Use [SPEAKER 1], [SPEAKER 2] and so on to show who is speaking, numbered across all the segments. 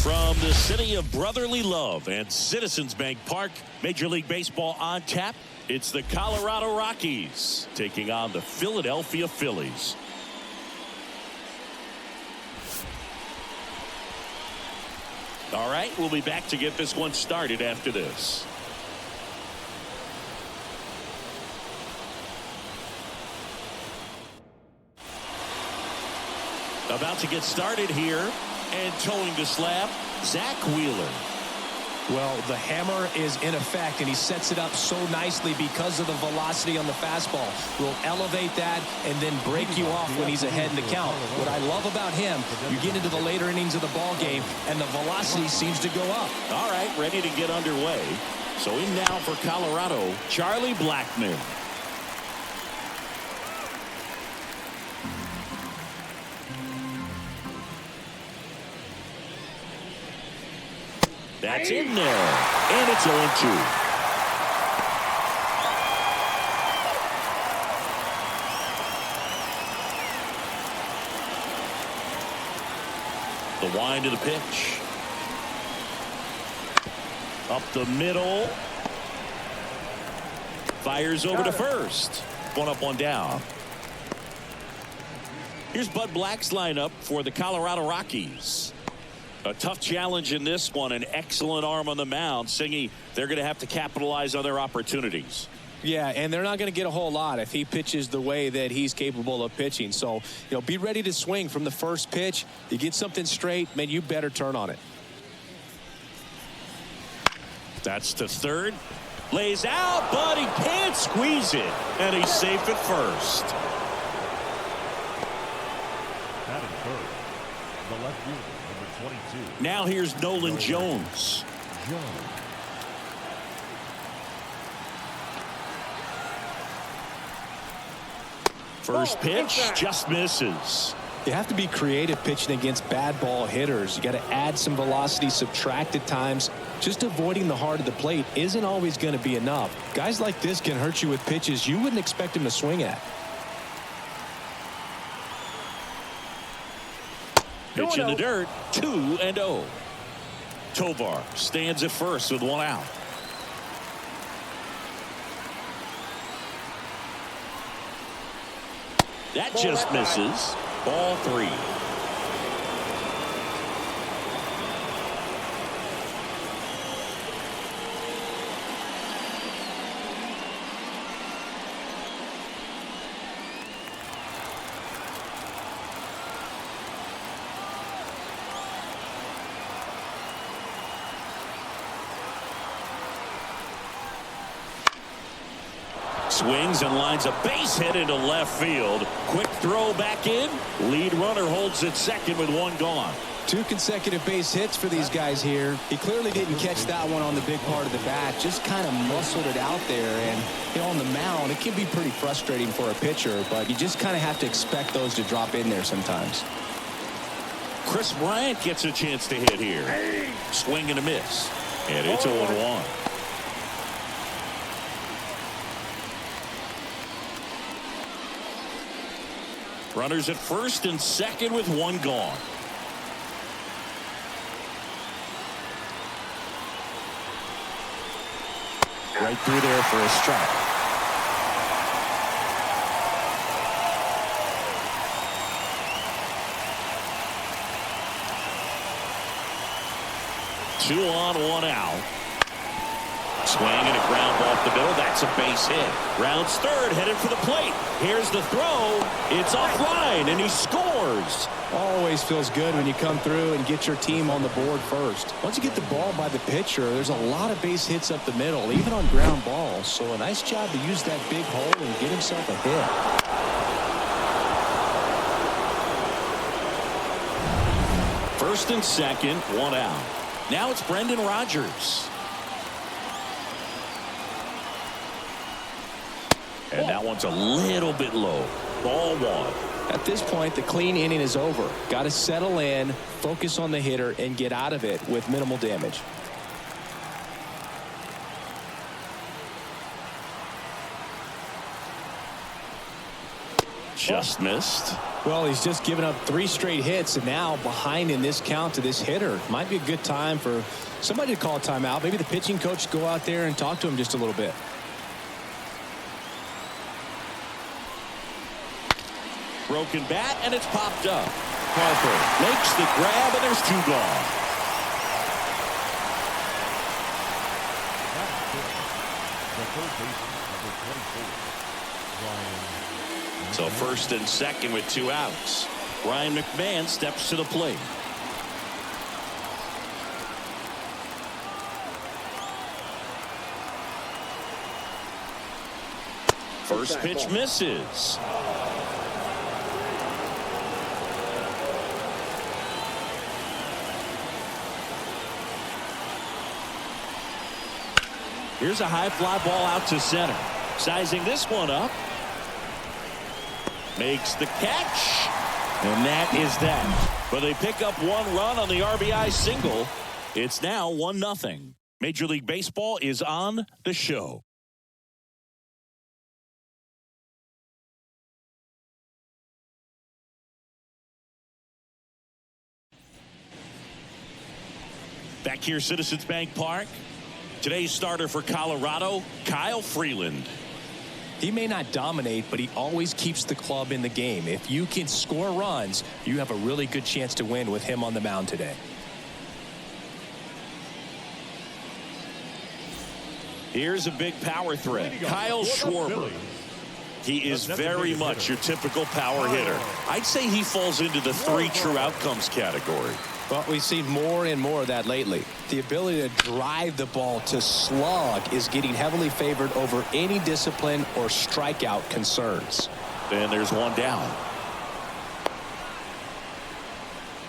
[SPEAKER 1] From the city of brotherly love and Citizens Bank Park, Major League Baseball on tap. It's the Colorado Rockies taking on the Philadelphia Phillies. All right, we'll be back to get this one started after this. About to get started here, and towing the slab, Zach Wheeler.
[SPEAKER 2] Well, the hammer is in effect, and he sets it up so nicely because of the velocity on the fastball. Will elevate that and then break you off when he's ahead in the count. What I love about him, you get into the later innings of the ball game, and the velocity seems to go up.
[SPEAKER 1] All right, ready to get underway. So in now for Colorado, Charlie Blackmon. That's in there, and it's 0-2. The wind of the pitch. Up the middle. Fires over to first. One up, one down. Here's Bud Black's lineup for the Colorado Rockies. A tough challenge in this one. An excellent arm on the mound. Singy, they're going to have to capitalize on their opportunities.
[SPEAKER 2] Yeah, and they're not going to get a whole lot if he pitches the way that he's capable of pitching. So, be ready to swing from the first pitch. You get something straight, man, you better turn on it.
[SPEAKER 1] That's to third. Lays out, but he can't squeeze it. And he's safe at first.
[SPEAKER 3] That is third. The left fielder. 22.
[SPEAKER 1] Now here's Nolan Jones. First pitch just misses.
[SPEAKER 2] You have to be creative pitching against bad ball hitters. You got to add some velocity, subtract at times. Just avoiding the heart of the plate isn't always going to be enough. Guys like this can hurt you with pitches you wouldn't expect him to swing at.
[SPEAKER 1] Pitch in the dirt, 2-0. Tovar stands at first with one out. That just misses. Ball 3. Swings and lines a base hit into left field. Quick throw back in. Lead runner holds at second with one gone.
[SPEAKER 2] 2 consecutive base hits for these guys here. He clearly didn't catch that one on the big part of the bat. Just kind of muscled it out there. And on the mound, it can be pretty frustrating for a pitcher, but you just kind of have to expect those to drop in there sometimes.
[SPEAKER 1] Chris Bryant gets a chance to hit here. Swing and a miss. And it's 0-1. Runners at first and second with one gone. Right through there for a strike. Two on, one out. Swing and a ground ball up the middle. That's a base hit. Rounds third, headed for the plate. Here's the throw. It's offline, and he scores.
[SPEAKER 2] Always feels good when you come through and get your team on the board first. Once you get the ball by the pitcher, there's a lot of base hits up the middle, even on ground balls. So a nice job to use that big hole and get himself a hit.
[SPEAKER 1] First and second, one out. Now it's Brendan Rodgers. And that one's a little bit low. Ball 1.
[SPEAKER 2] At this point, the clean inning is over. Got to settle in, focus on the hitter, and get out of it with minimal damage.
[SPEAKER 1] Just missed.
[SPEAKER 2] Well, he's just given up 3 straight hits, and now behind in this count to this hitter. Might be a good time for somebody to call a timeout. Maybe the pitching coach go out there and talk to him just a little bit.
[SPEAKER 1] Broken bat, and it's popped up. Harper makes the grab, and there's 2 gone.
[SPEAKER 3] The third baseman, number 24, Ryan.
[SPEAKER 1] So first and second with 2 outs. Ryan McMahon steps to the plate. First pitch misses. Here's a high fly ball out to center. Sizing this one up. Makes the catch. And that is that. But they pick up 1 run on the RBI single. It's now 1-0. Major League Baseball is on the show. Back here, Citizens Bank Park. Today's starter for Colorado, Kyle Freeland.
[SPEAKER 2] He may not dominate, but he always keeps the club in the game. If you can score runs, you have a really good chance to win with him on the mound today.
[SPEAKER 1] Here's a big power threat. Kyle Schwarber. He is very much your typical power hitter. I'd say he falls into the 3 true outcomes category.
[SPEAKER 2] Well, we've seen more and more of that lately. The ability to drive the ball to slug is getting heavily favored over any discipline or strikeout concerns.
[SPEAKER 1] And there's 1 down.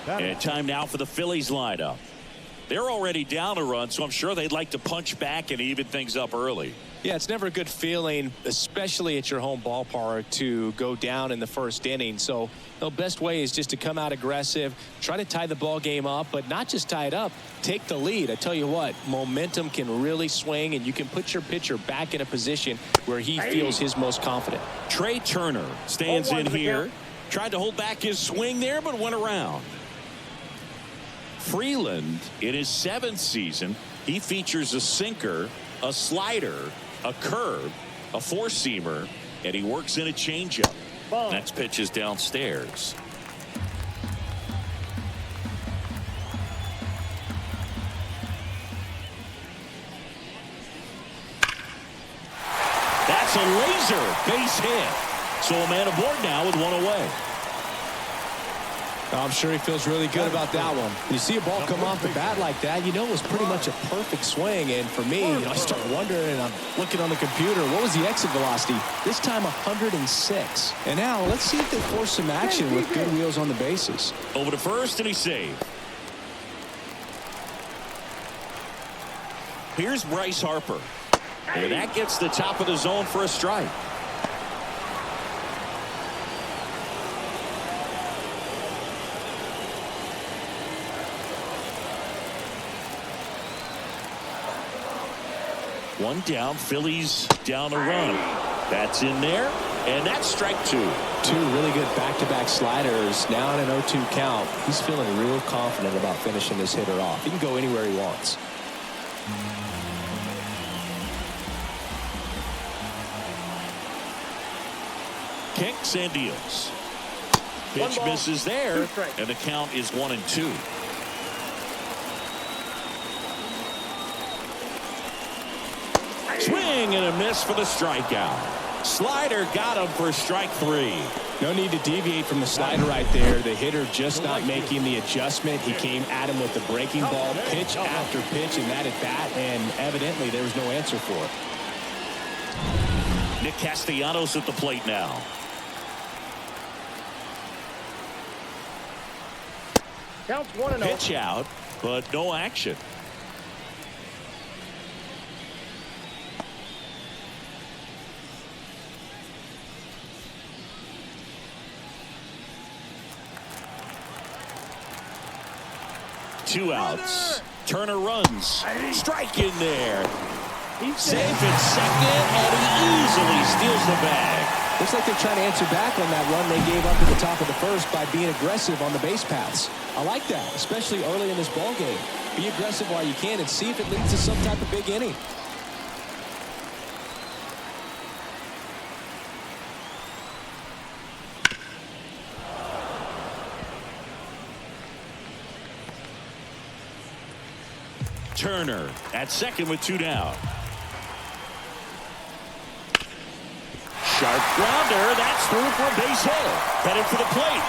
[SPEAKER 1] And time now for the Phillies lineup. They're already down a run, so I'm sure they'd like to punch back and even things up early.
[SPEAKER 2] Yeah, it's never a good feeling, especially at your home ballpark, to go down in the first inning. So the best way is just to come out aggressive, try to tie the ball game up, but not just tie it up, take the lead. I tell you what, momentum can really swing, and you can put your pitcher back in a position where he feels his most confident.
[SPEAKER 1] Trey Turner stands in here. Tried to hold back his swing there, but went around. Freeland, in his 7th season, he features a sinker, a slider, a curve, a 4-seamer, and he works in a changeup. Next pitch is downstairs. That's a laser base hit. So a man aboard now with 1 away.
[SPEAKER 2] I'm sure he feels really good about that one. When you see a ball come off the bat like that, you know it was pretty much a perfect swing. And for me, I start wondering, and I'm looking on the computer, what was the exit velocity? This time 106. And now let's see if they force some action with good wheels on the bases.
[SPEAKER 1] Over to first, and he's saved. Here's Bryce Harper. And that gets the top of the zone for a strike. One down, Phillies down a run. That's in there, and that's strike 2.
[SPEAKER 2] 2 really good back-to-back sliders. Now in an 0-2 count. He's feeling real confident about finishing this hitter off. He can go anywhere he wants.
[SPEAKER 1] Kicks and deals. Pitch misses there, and the count is 1-2. Swing and a miss for the strikeout. Slider got him for strike 3.
[SPEAKER 2] No need to deviate from the slider right there. The hitter just not making the adjustment. He came at him with the breaking ball, pitch after pitch, and that at bat, and evidently there was no answer for it.
[SPEAKER 1] Nick Castellanos at the plate now.
[SPEAKER 4] Counts 1-0.
[SPEAKER 1] Pitch out, but no action. Two outs. Turner runs. Strike in there. Safe at second, and he easily steals the bag.
[SPEAKER 2] Looks like they're trying to answer back on that run they gave up at the top of the first by being aggressive on the base paths. I like that, especially early in this ball game. Be aggressive while you can and see if it leads to some type of big inning.
[SPEAKER 1] Turner at second with 2 down. Sharp grounder. That's through for a base hit. Headed for the plate.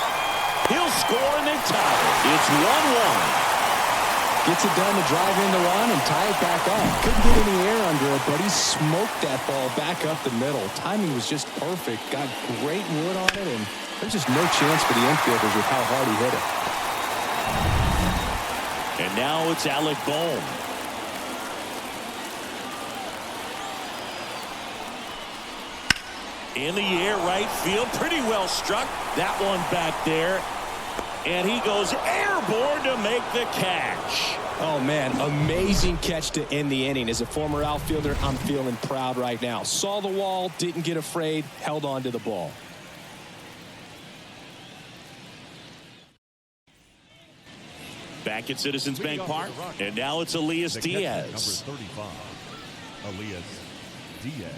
[SPEAKER 1] He'll score and they tie it. It's 1-1.
[SPEAKER 2] Gets it done to drive in the run and tie it back up. Couldn't get any air under it, but he smoked that ball back up the middle. Timing was just perfect. Got great wood on it, and there's just no chance for the infielders with how hard he hit it.
[SPEAKER 1] And now it's Alec Bohm. In the air, right field, pretty well struck. That one back there. And he goes airborne to make the catch.
[SPEAKER 2] Oh, man, amazing catch to end the inning. As a former outfielder, I'm feeling proud right now. Saw the wall, didn't get afraid, held on to the ball.
[SPEAKER 1] Back at Citizens Bank Park, and now it's Elias Diaz.
[SPEAKER 3] Number 35, Elias Diaz.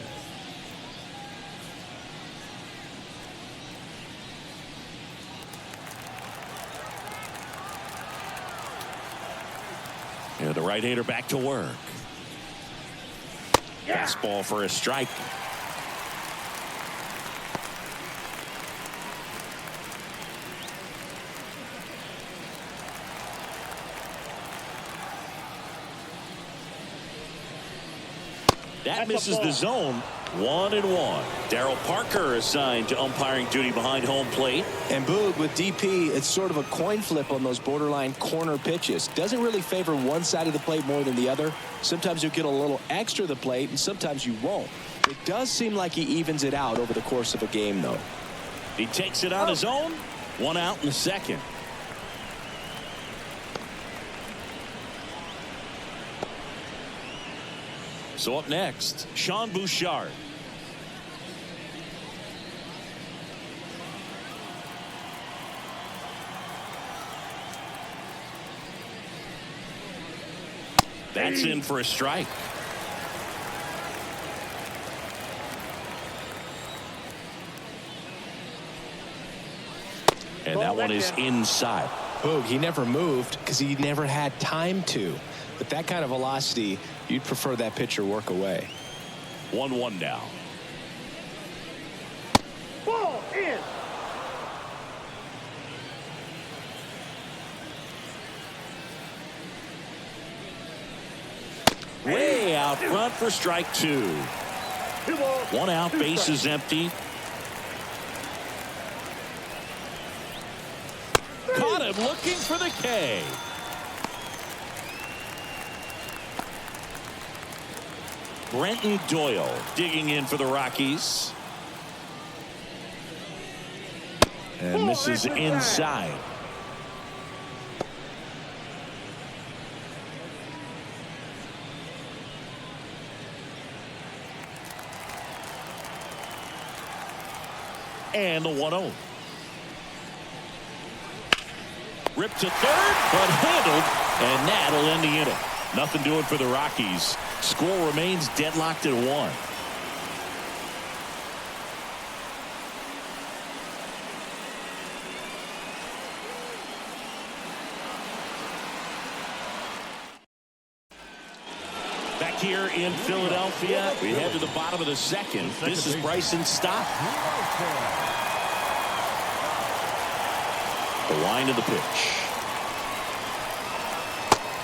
[SPEAKER 1] And the right-hander back to work. Fastball for a strike. That misses the zone. 1-1. Darryl Parker assigned to umpiring duty behind home plate.
[SPEAKER 2] And Boog, with DP, it's sort of a coin flip on those borderline corner pitches. Doesn't really favor one side of the plate more than the other. Sometimes you'll get a little extra the plate, and sometimes you won't. It does seem like he evens it out over the course of a game, though.
[SPEAKER 1] He takes it on his own. 1 out in the second. So up next, Sean Bouchard. That's in for a strike. And that one is inside.
[SPEAKER 2] Boog, he never moved because he never had time to. But that kind of velocity, you'd prefer that pitcher work away.
[SPEAKER 1] 1-1 now.
[SPEAKER 4] Ball in.
[SPEAKER 1] Way out front for strike 2. 1 out, base is empty. Caught him looking for the K. Brenton Doyle digging in for the Rockies. And this is inside. And the 1-0. Ripped to third, but handled, and that'll end the inning. Nothing doing for the Rockies. Score remains deadlocked at 1. Back here in Philadelphia, we head to the bottom of the second. This is Bryson Stott. The line of the pitch.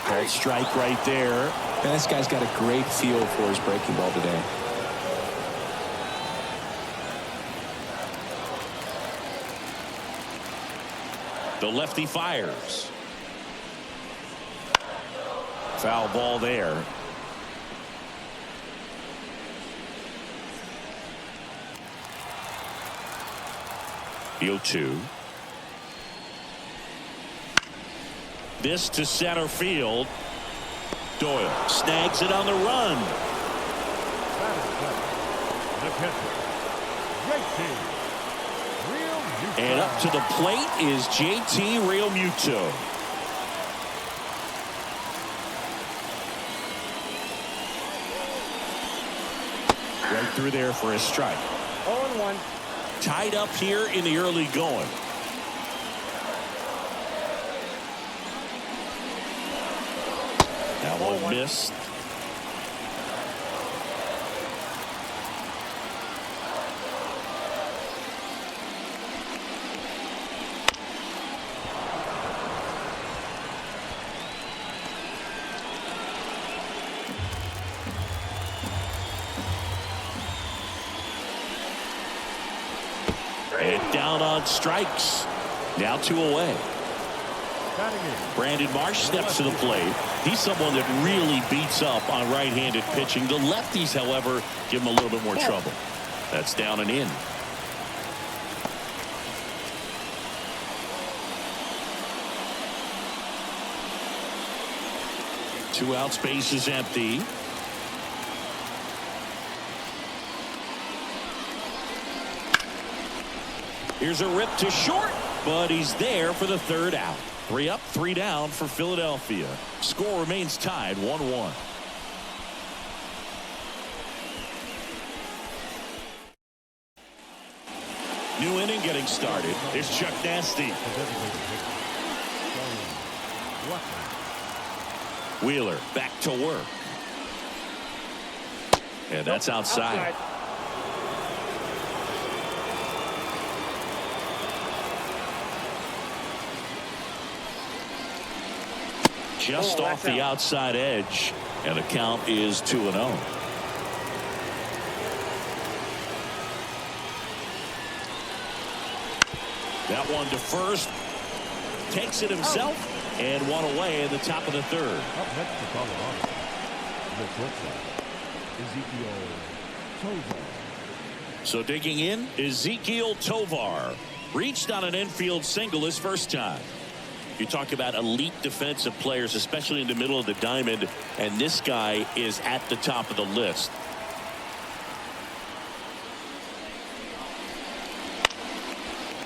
[SPEAKER 1] Called strike right there.
[SPEAKER 2] And this guy's got a great feel for his breaking ball today.
[SPEAKER 1] The lefty fires. Foul ball there. The 0-2. This to center field. Doyle snags it on the run.
[SPEAKER 3] The catcher,
[SPEAKER 1] And up to the plate is JT Realmuto. Right through there for a strike.
[SPEAKER 4] 0-1.
[SPEAKER 1] Tied up here in the early going. That one missed. And down on strikes. Now 2 away. Brandon Marsh steps to the plate. He's someone that really beats up on right-handed pitching. The lefties, however, give him a little bit more trouble. That's down and in. Two outs, base is empty. Here's a rip to short, but he's there for the 3rd out. 3 up, 3 down for Philadelphia. Score remains tied 1-1. New inning getting started. Here's Chuck Nasty. Wheeler back to work. And that's outside. Just off the outside edge, and the count is 2-0. That one to first, takes it himself, and 1 away in the top of the 3rd.
[SPEAKER 3] Up next to Colorado, the shortstop, Ezekiel Tovar.
[SPEAKER 1] So digging in, Ezekiel Tovar reached on an infield single his first time. You talk about elite defensive players, especially in the middle of the diamond, and this guy is at the top of the list.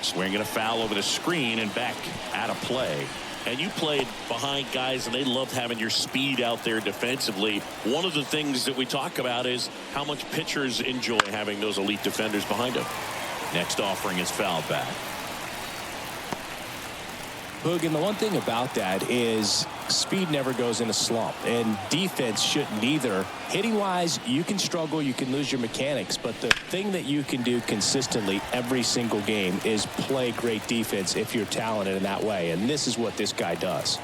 [SPEAKER 1] Swinging a foul over the screen and back out of play. And you played behind guys, and they loved having your speed out there defensively. One of the things that we talk about is how much pitchers enjoy having those elite defenders behind them. Next offering is fouled back.
[SPEAKER 2] Boog, and the one thing about that is speed never goes in a slump, and defense shouldn't either. Hitting wise, you can struggle, you can lose your mechanics, but the thing that you can do consistently every single game is play great defense if you're talented in that way, and this is what this guy does.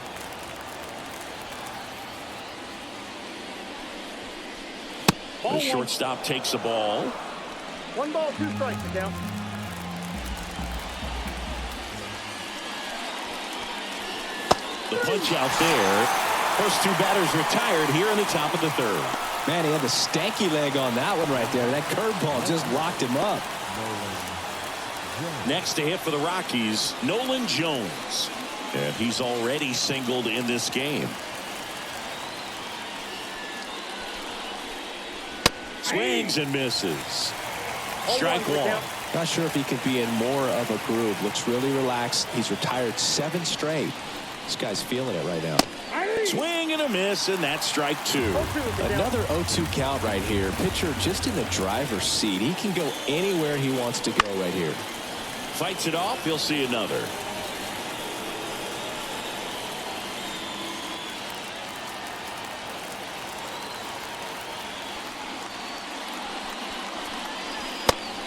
[SPEAKER 1] The shortstop takes the ball.
[SPEAKER 4] 1 ball, 2 strikes to count.
[SPEAKER 1] The punch out there. First 2 batters retired here in the top of the 3rd.
[SPEAKER 2] Man, he had the stanky leg on that one right there. That curveball just locked him up.
[SPEAKER 1] Next to hit for the Rockies, Nolan Jones. And he's already singled in this game. Swings and misses. Strike 1.
[SPEAKER 2] Not sure if he could be in more of a groove. Looks really relaxed. He's retired 7 straight. This guy's feeling it right now.
[SPEAKER 1] Swing and a miss, and that's strike 2.
[SPEAKER 2] Another 0-2 count right here. Pitcher just in the driver's seat. He can go anywhere he wants to go right here.
[SPEAKER 1] Fights it off. He'll see another.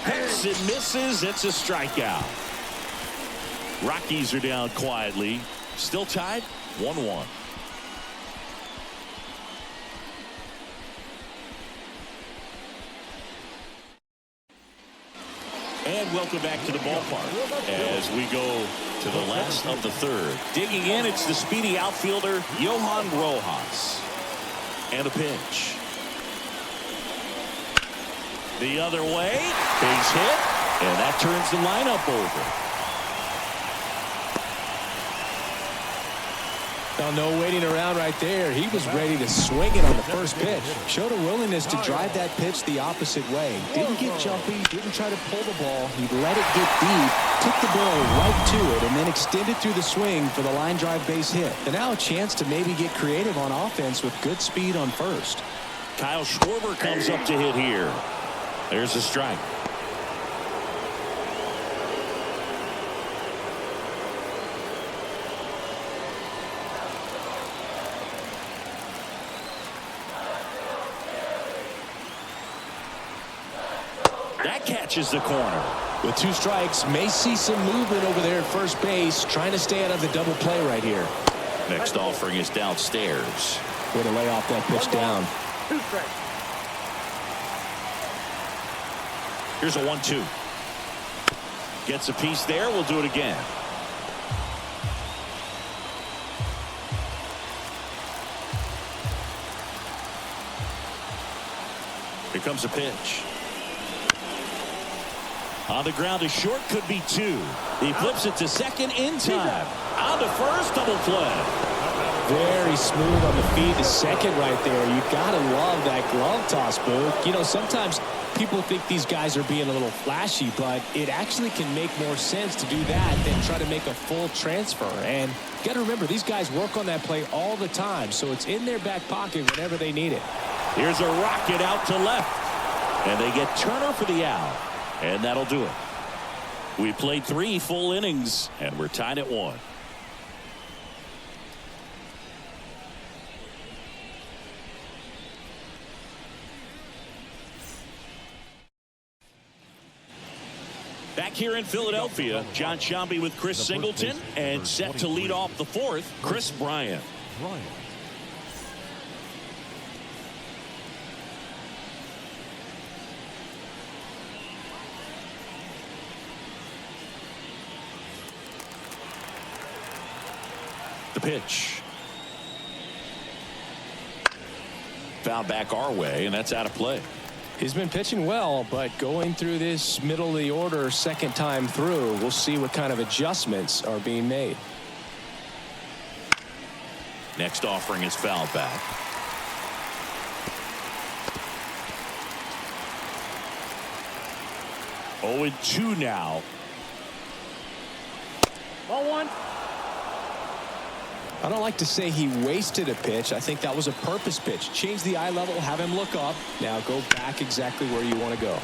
[SPEAKER 1] Hits and misses. It's a strikeout. Rockies are down quietly. Still tied 1-1. And welcome back to the ballpark as we go to the last of the 3rd. Digging in, it's the speedy outfielder Johan Rojas. And a pitch. The other way, base hit, and that turns the lineup over.
[SPEAKER 2] Well, no waiting around right there. He was ready to swing it on the first pitch. Showed a willingness to drive that pitch the opposite way. Didn't get jumpy, didn't try to pull the ball. He let it get deep, took the barrel right to it, and then extended through the swing for the line drive base hit. And now a chance to maybe get creative on offense with good speed on first.
[SPEAKER 1] Kyle Schwarber comes up to hit here. There's a strike. That catches the corner.
[SPEAKER 2] With 2 strikes, may see some movement over there at first base, trying to stay out of the double play right here.
[SPEAKER 1] Next offering is downstairs.
[SPEAKER 2] Way to lay off that pitch down.
[SPEAKER 4] 2 strikes.
[SPEAKER 1] Here's a 1-2. Gets a piece there. We'll do it again. Here comes a pitch. On the ground, a short, could be 2. He flips it to second in time. On to first, double play.
[SPEAKER 2] Very smooth on the feed to second right there. You gotta love that glove toss, Booth. You know, sometimes people think these guys are being a little flashy, but it actually can make more sense to do that than try to make a full transfer. And you gotta remember, these guys work on that play all the time, so it's in their back pocket whenever they need it.
[SPEAKER 1] Here's a rocket out to left. And they get Turner for the out. And that'll do it. We played 3 full innings, and we're tied at 1. Back here in Philadelphia, John Sciambi with Chris Singleton, and set to lead off the 4th, Chris Bryant. The pitch. Foul back our way, and that's out of play.
[SPEAKER 2] He's been pitching well, but going through this middle of the order second time through, we'll see what kind of adjustments are being made.
[SPEAKER 1] Next offering is fouled back. Oh, and 2 now.
[SPEAKER 4] Ball 1.
[SPEAKER 2] I don't like to say he wasted a pitch. I think that was a purpose pitch. Change the eye level, have him look up. Now go back exactly where you want to go.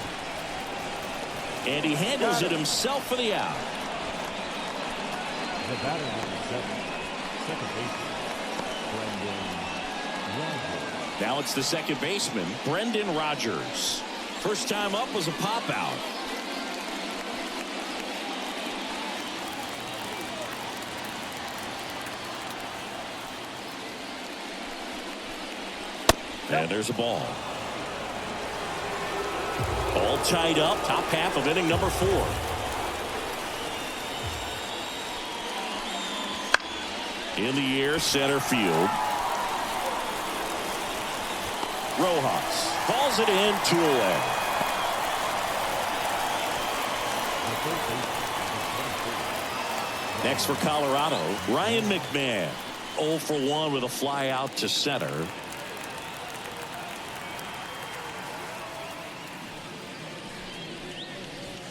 [SPEAKER 1] And he handles it himself for the out.
[SPEAKER 3] The batter on the second baseman, Brendan Rogers.
[SPEAKER 1] Now it's the second baseman, Brendan Rogers. First time up was a pop out. And there's a ball. All tied up, top half of inning number 4. In the air, center field. Rojas falls it in, 2 away. Next for Colorado, Ryan McMahon. 0 for 1 with a fly out to center.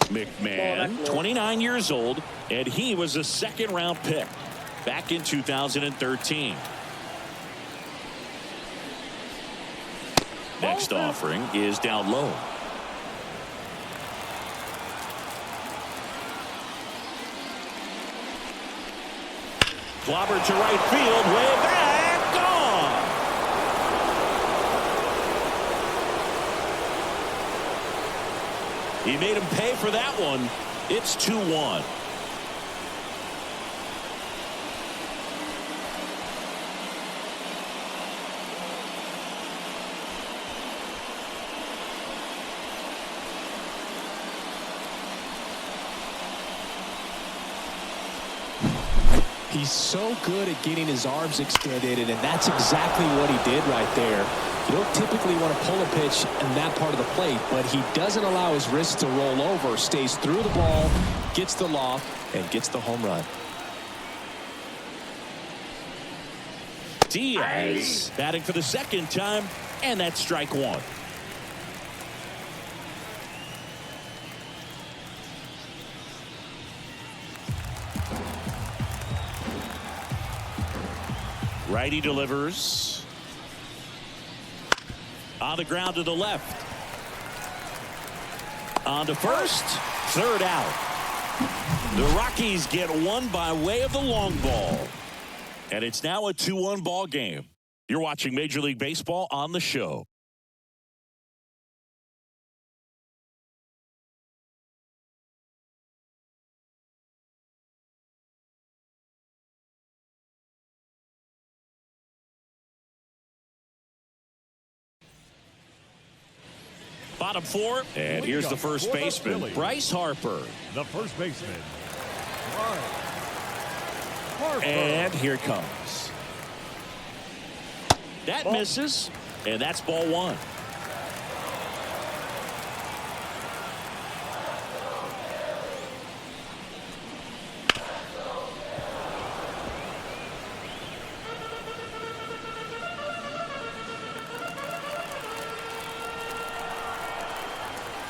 [SPEAKER 1] McMahon, 29 years old, and he was a second-round pick back in 2013. Next offering is down low. Clobbered to right field, way back, gone. He made him pay for that one. It's 2-1.
[SPEAKER 2] He's so good at getting his arms extended, and that's exactly what he did right there. You don't typically want to pull a pitch in that part of the plate, but he doesn't allow his wrist to roll over, stays through the ball, gets the loft, and gets the home run.
[SPEAKER 1] Diaz batting for the second time, and that's strike one. Righty delivers. On the ground to the left. On to first. Third out. The Rockies get one by way of the long ball. And it's now a 2-1 ball game. You're watching Major League Baseball on the show. Bottom four, and here's the first baseman, Bryce Harper.
[SPEAKER 3] The first baseman,
[SPEAKER 1] Harper. And here it comes. That misses, and that's ball one.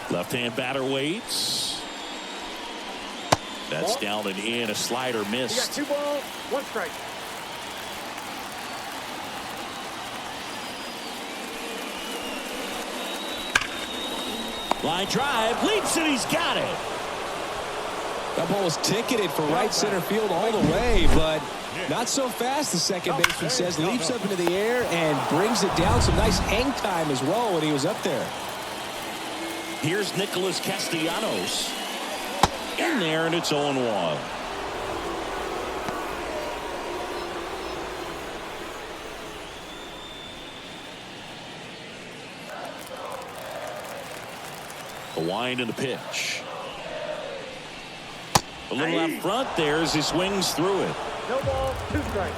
[SPEAKER 1] Left-hand batter waits. That's down and in. A slider missed.
[SPEAKER 4] You got 2 balls, 1 strike.
[SPEAKER 1] Line drive, leaps and he's got it.
[SPEAKER 2] That ball was ticketed for right center field all the way, but not so fast, the second baseman says. Leaps up into the air and brings it down. Some nice hang time as well when he was up there.
[SPEAKER 1] Here's Nicholas Castellanos in there, and it's 0-1. The wind and the pitch. A little out front there as he swings through it.
[SPEAKER 4] No ball, 2 strikes.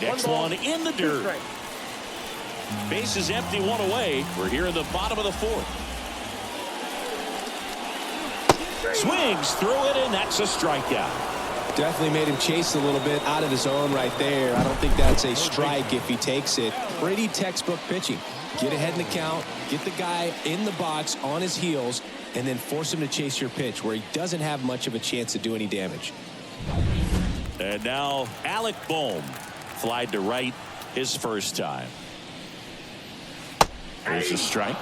[SPEAKER 1] Next one in the dirt. Base is empty, 1 away. We're here in the bottom of the 4th. Swings through it, and that's a strikeout.
[SPEAKER 2] Definitely made him chase a little bit out of his zone right there. I don't think that's a strike if he takes it. Pretty textbook pitching. Get ahead in the count, get the guy in the box on his heels, and then force him to chase your pitch where he doesn't have much of a chance to do any damage.
[SPEAKER 1] And now Alec Bohm flied to right his first time. There's a strike.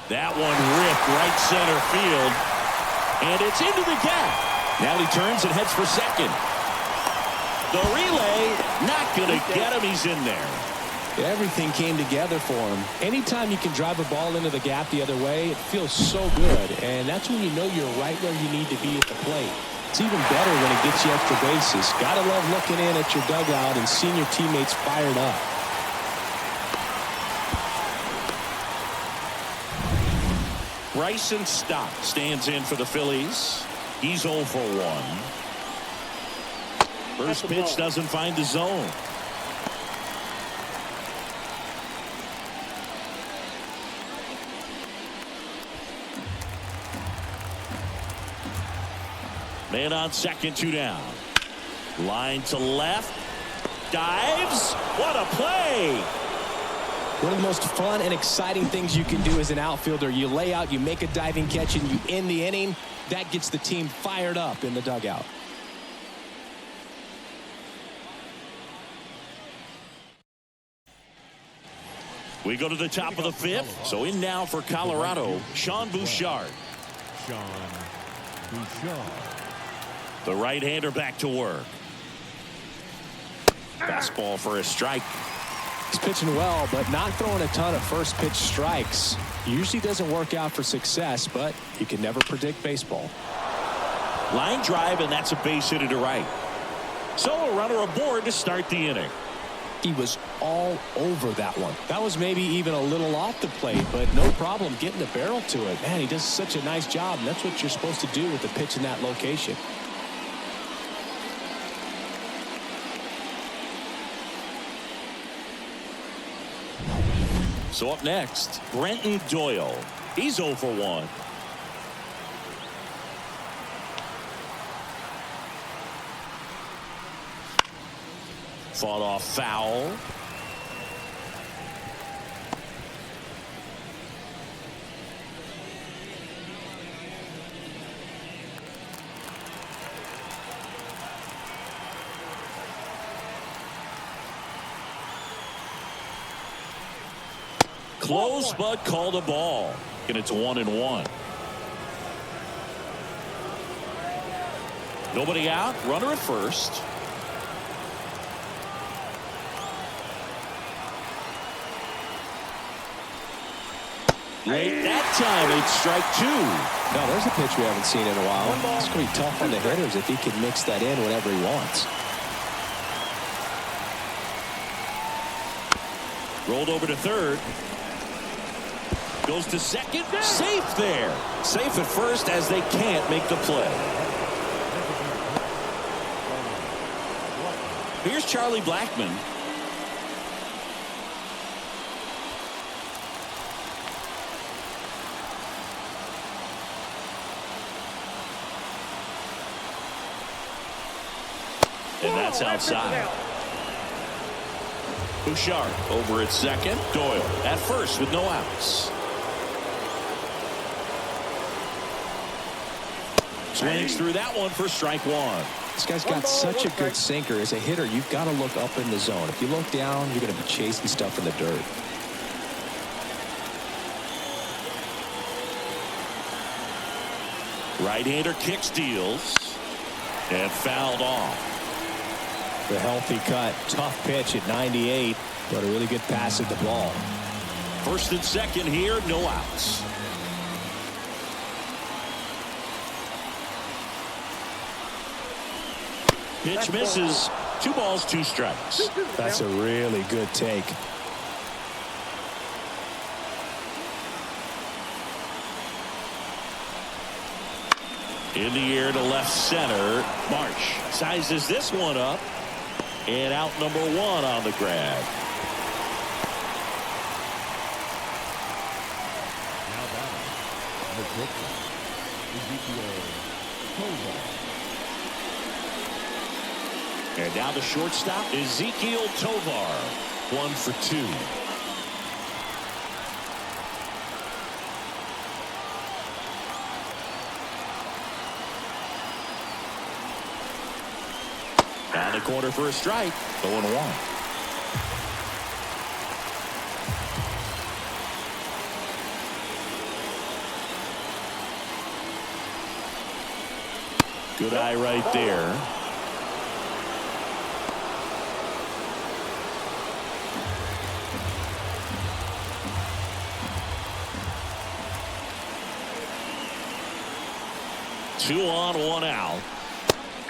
[SPEAKER 1] That one ripped right center field, and it's into the gap. Now he turns and heads for second. The relay not going to get him. He's in there.
[SPEAKER 2] Everything came together for him. Anytime you can drive a ball into the gap the other way, it feels so good, and that's when you know you're right where you need to be at the plate. It's even better when it gets you extra bases. Gotta love looking in at your dugout and seeing your teammates fired up.
[SPEAKER 1] Bryson Stott stands in for the Phillies. He's 0 for 1. First pitch doesn't find the zone. Man on second, 2 down. Line to left. Dives. What a play.
[SPEAKER 2] One of the most fun and exciting things you can do as an outfielder. You lay out, you make a diving catch, and you end the inning. That gets the team fired up in the dugout.
[SPEAKER 1] We go to the top of the 5th. So in now for Colorado, Sean Bouchard. The right-hander back to work. Fastball for a strike.
[SPEAKER 2] He's pitching well, but not throwing a ton of first pitch strikes. Usually doesn't work out for success, but you can never predict baseball.
[SPEAKER 1] Line drive, and that's a base hit to right. So a runner aboard to start the inning.
[SPEAKER 2] He was all over that one. That was maybe even a little off the plate, but no problem getting the barrel to it. Man, he does such a nice job, and that's what you're supposed to do with the pitch in that location.
[SPEAKER 1] So up next, Brenton Doyle. He's 0 for 1. Fought off foul. Close, but called a ball. And it's 1-1. Nobody out. Runner at first. Late that time, it's strike 2.
[SPEAKER 2] No, there's a pitch we haven't seen in a while. It's going to be tough on the hitters if he can mix that in whenever he wants.
[SPEAKER 1] Rolled over to third. Goes to second. Safe there. Safe at first as they can't make the play. Here's Charlie Blackmon. And that's outside. Bouchard over at second. Doyle at first with no outs. Swings through that one for strike 1.
[SPEAKER 2] This guy's got such a good sinker. As a hitter, you've got to look up in the zone. If you look down, you're going to be chasing stuff in the dirt.
[SPEAKER 1] Right-hander kick steals and fouled off.
[SPEAKER 2] The healthy cut. Tough pitch at 98, but a really good pass at the ball.
[SPEAKER 1] First and second here, no outs. Pitch misses. 2 balls, 2 strikes.
[SPEAKER 2] That's a really good take.
[SPEAKER 1] In the air to left center. Marsh sizes this one up. And out number 1 on the grab.
[SPEAKER 3] Now batting, the pitcher, Toshiba.
[SPEAKER 1] And now the shortstop, Ezekiel Tovar. 1 for 2. Down the corner for a strike. 0-1. Good eye right there. Two on, 1 out.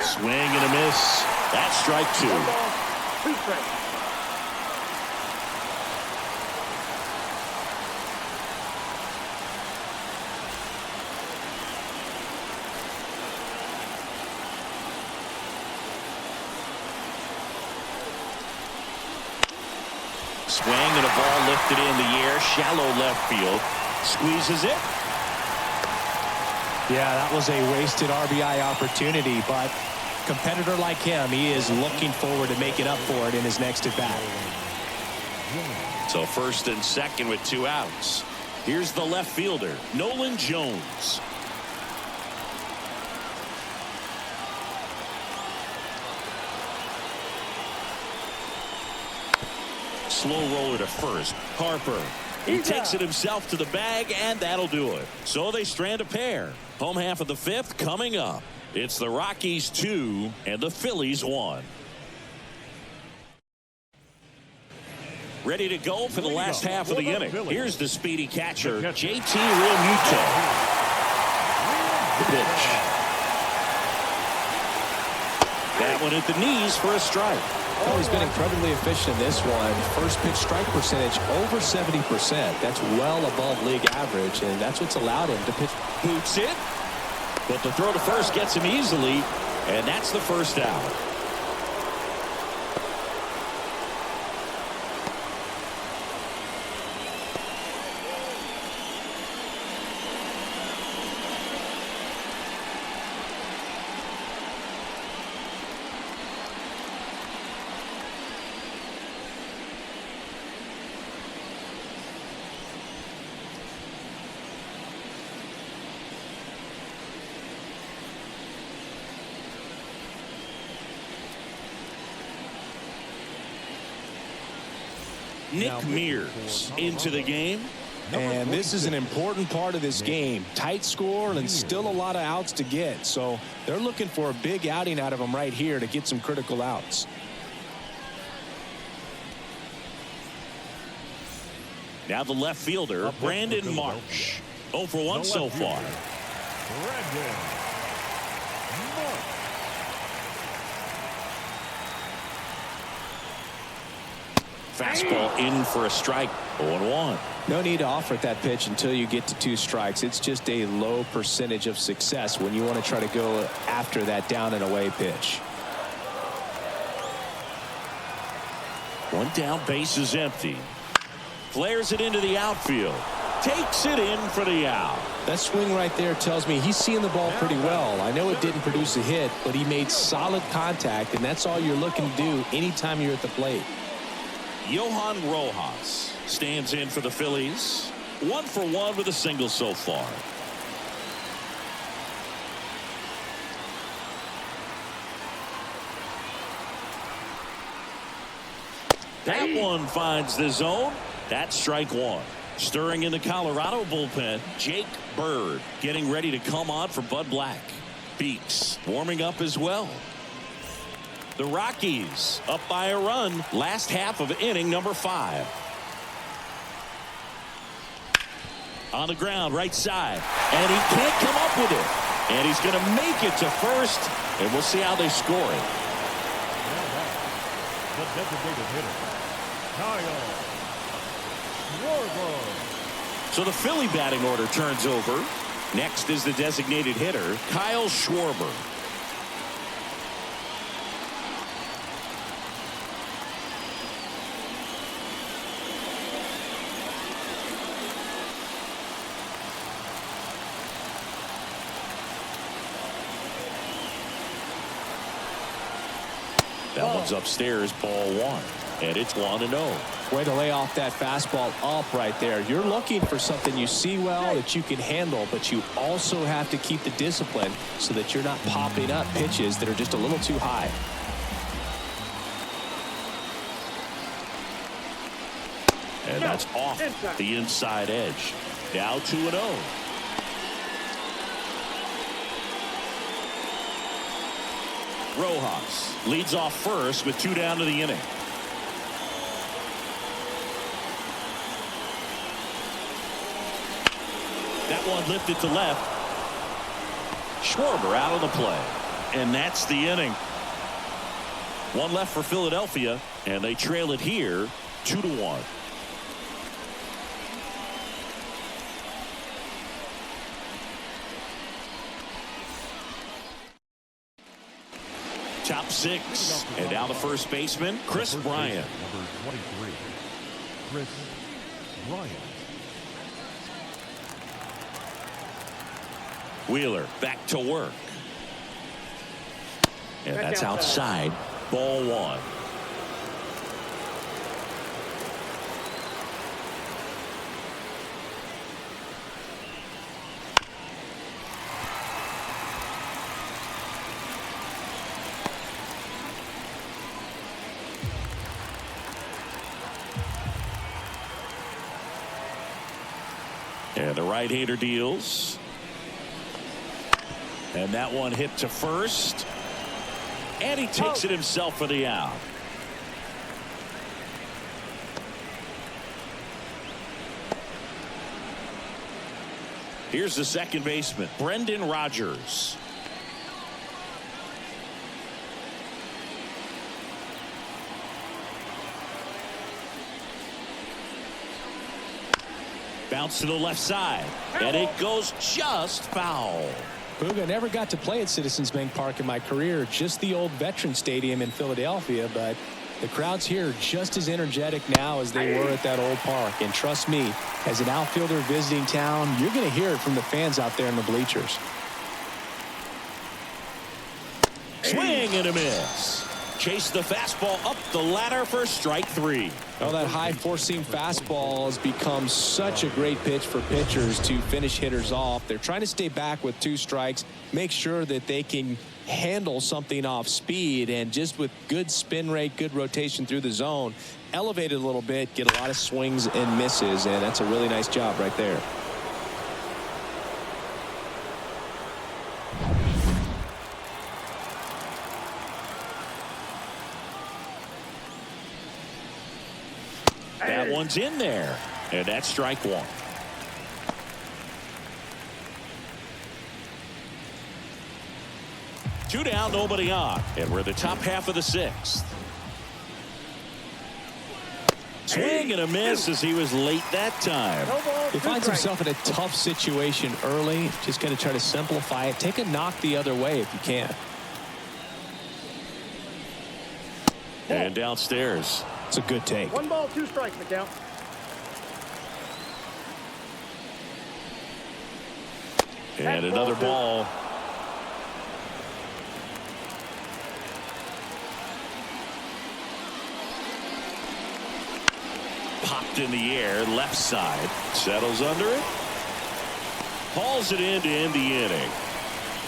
[SPEAKER 1] Swing and a miss. That's strike 2.
[SPEAKER 4] 1 ball, 2 strikes.
[SPEAKER 1] Swing and a ball lifted in the air. Shallow left field. Squeezes it.
[SPEAKER 2] Yeah, that was a wasted RBI opportunity, but competitor like him, he is looking forward to making up for it in his next at bat.
[SPEAKER 1] So first and second with 2 outs. Here's the left fielder, Nolan Jones. Slow roller to first. Harper. He takes it himself to the bag, and that'll do it. So they strand a pair. Home half of the 5th coming up. It's the Rockies 2 and the Phillies 1. Ready to go for the last half of the inning. Here's the speedy catcher, JT Realmuto. The pitch. That one at the knees for a strike.
[SPEAKER 2] Well, he's been incredibly efficient in this one. First pitch strike percentage over 70%. That's well above league average, and that's what's allowed him to pitch.
[SPEAKER 1] Boots it, but the throw to first gets him easily, and that's the first out. Nick Mears into the game.
[SPEAKER 2] And this is an important part of this game. Tight score and still a lot of outs to get. So they're looking for a big outing out of him right here to get some critical outs.
[SPEAKER 1] Now the left fielder, Brandon Marsh. 0 for 1 so far.
[SPEAKER 3] Brandon Marsh.
[SPEAKER 1] Fastball in for a strike. 0-1.
[SPEAKER 2] No need to offer at that pitch until you get to 2 strikes. It's just a low percentage of success when you want to try to go after that down and away pitch.
[SPEAKER 1] 1 down, base is empty. Flares it into the outfield. Takes it in for the out.
[SPEAKER 2] That swing right there tells me he's seeing the ball pretty well. I know it didn't produce a hit, but he made solid contact, and that's all you're looking to do anytime you're at the plate.
[SPEAKER 1] Johan Rojas stands in for the Phillies. 1 for 1 with a single so far. That one finds the zone. That's strike 1. Stirring in the Colorado bullpen, Jake Bird getting ready to come on for Bud Black. Beeks warming up as well. The Rockies up by a run, last half of inning number 5. On the ground, right side, and he can't come up with it. And he's going to make it to first, and we'll see how they score it.
[SPEAKER 3] The designated hitter, Kyle Schwarber.
[SPEAKER 1] So the Philly batting order turns over. Next is the designated hitter, Kyle Schwarber. That one's upstairs, ball 1. And it's 1-0.
[SPEAKER 2] Way to lay off that fastball up right there. You're looking for something you see well that you can handle, but you also have to keep the discipline so that you're not popping up pitches that are just a little too high.
[SPEAKER 1] And that's off the inside edge. Now 2-0. Rojas leads off first with 2 down to the inning. That one lifted to left. Schwarber out on the play. And that's the inning. 1 left for Philadelphia, and they trail it here 2-1. Top 6, and now the first baseman, Chris Bryant.
[SPEAKER 3] Number 23, Chris Bryant.
[SPEAKER 1] Wheeler back to work. And that's outside. Ball 1. And the right-hander deals. And that one hit to first. And he takes it himself for the out. Here's the second baseman, Brendan Rodgers. Bounce to the left side. And it goes just foul.
[SPEAKER 2] Booga, never got to play at Citizens Bank Park in my career, just the old Veteran Stadium in Philadelphia, but the crowds here are just as energetic now as they were at that old park. And trust me, as an outfielder visiting town, you're going to hear it from the fans out there in the bleachers.
[SPEAKER 1] Swing and a miss. Chase the fastball up the ladder for strike 3.
[SPEAKER 2] Well, that high four-seam fastball has become such a great pitch for pitchers to finish hitters off. They're trying to stay back with 2 strikes, make sure that they can handle something off speed, and just with good spin rate, good rotation through the zone, elevate it a little bit, get a lot of swings and misses, and that's a really nice job right there.
[SPEAKER 1] That one's in there, and that's strike 1. Two down, nobody on, and we're the top half of the 6th. Swing and a miss as he was late that time.
[SPEAKER 2] He finds himself in a tough situation early. Just got to try to simplify it. Take a knock the other way if you can.
[SPEAKER 1] And downstairs.
[SPEAKER 2] It's a good take.
[SPEAKER 4] 1 ball, 2 strikes, McDowell.
[SPEAKER 1] And another ball. Popped in the air, left side. Settles under it. Hauls it in to end the inning.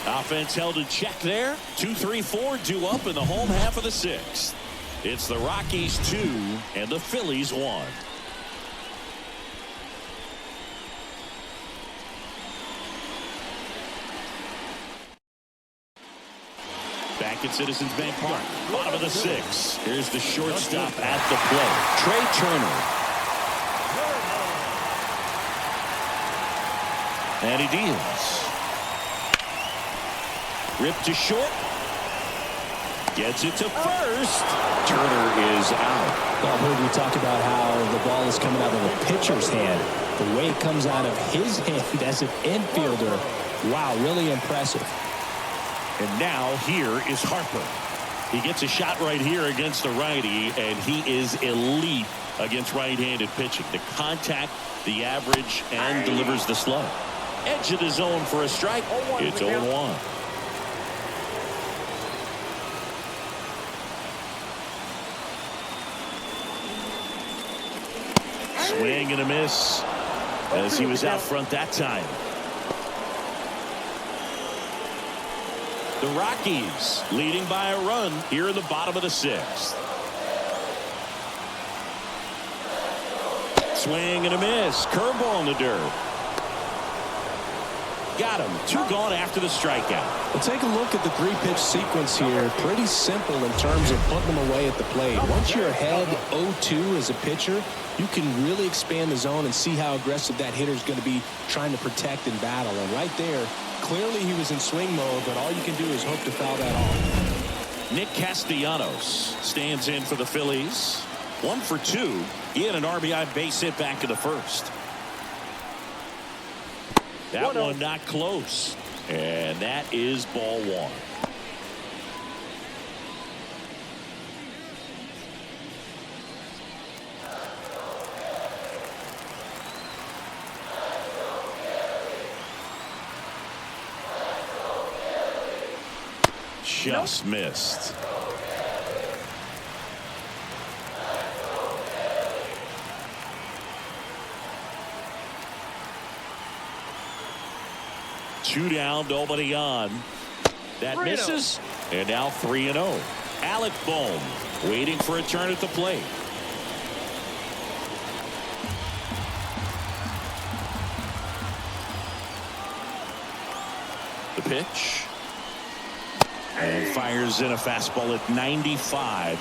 [SPEAKER 1] Offense held in check there. 2, 3, 4 due up in the home half of the 6th. It's the Rockies 2 and the Phillies 1. Back at Citizens Bank Park, bottom of the 6th. Here's the shortstop at the plate, Trey Turner. And he deals. Ripped to short. Gets it to first. Turner is out.
[SPEAKER 2] Well, I heard we talk about how the ball is coming out of the pitcher's hand. The way it comes out of his hand as an infielder. Wow, really impressive.
[SPEAKER 1] And now here is Harper. He gets a shot right here against the righty, and he is elite against right-handed pitching. The contact, the average, and delivers the slug. Edge of the zone for a strike. It's 0-1. Swing and a miss as he was out front that time. The Rockies leading by a run here in the bottom of the 6th. Swing and a miss. Curveball in the dirt. Got him. 2 gone after the strikeout.
[SPEAKER 2] Well, take a look at the 3-pitch sequence here. Pretty simple in terms of putting them away at the plate. Once you're ahead 0-2 as a pitcher, you can really expand the zone and see how aggressive that hitter is going to be trying to protect and battle. And right there, clearly he was in swing mode, but all you can do is hope to foul that off.
[SPEAKER 1] Nick Castellanos stands in for the Phillies. 1 for 2. He had an RBI base hit back in the 1st. That one not close. And that is ball 1. Just missed. Two down, nobody on. That misses. And now 3-0. Alec Bohm waiting for a turn at the plate. The pitch. And fires in a fastball at 95.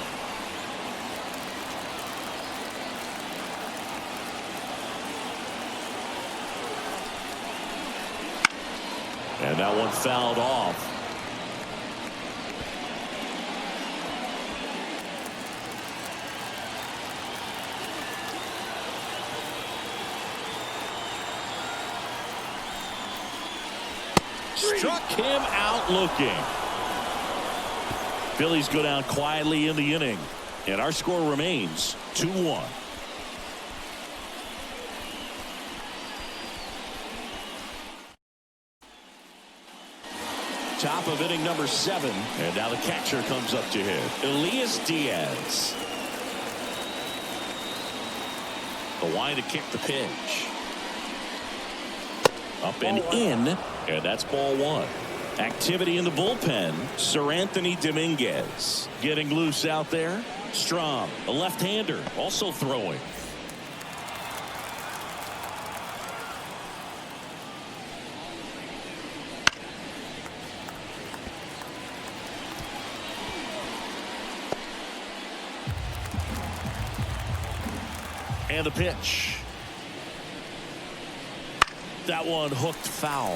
[SPEAKER 1] And that one fouled off. Struck him out looking. Phillies go down quietly in the inning, and our score remains 2-1. Top of inning number 7, and now the catcher comes up to hit. Diaz. The line to kick the pitch. Up and in, and that's ball 1. Activity in the bullpen. Dominguez getting loose out there. Strom, a left-hander, also throwing. And the pitch. That one hooked foul.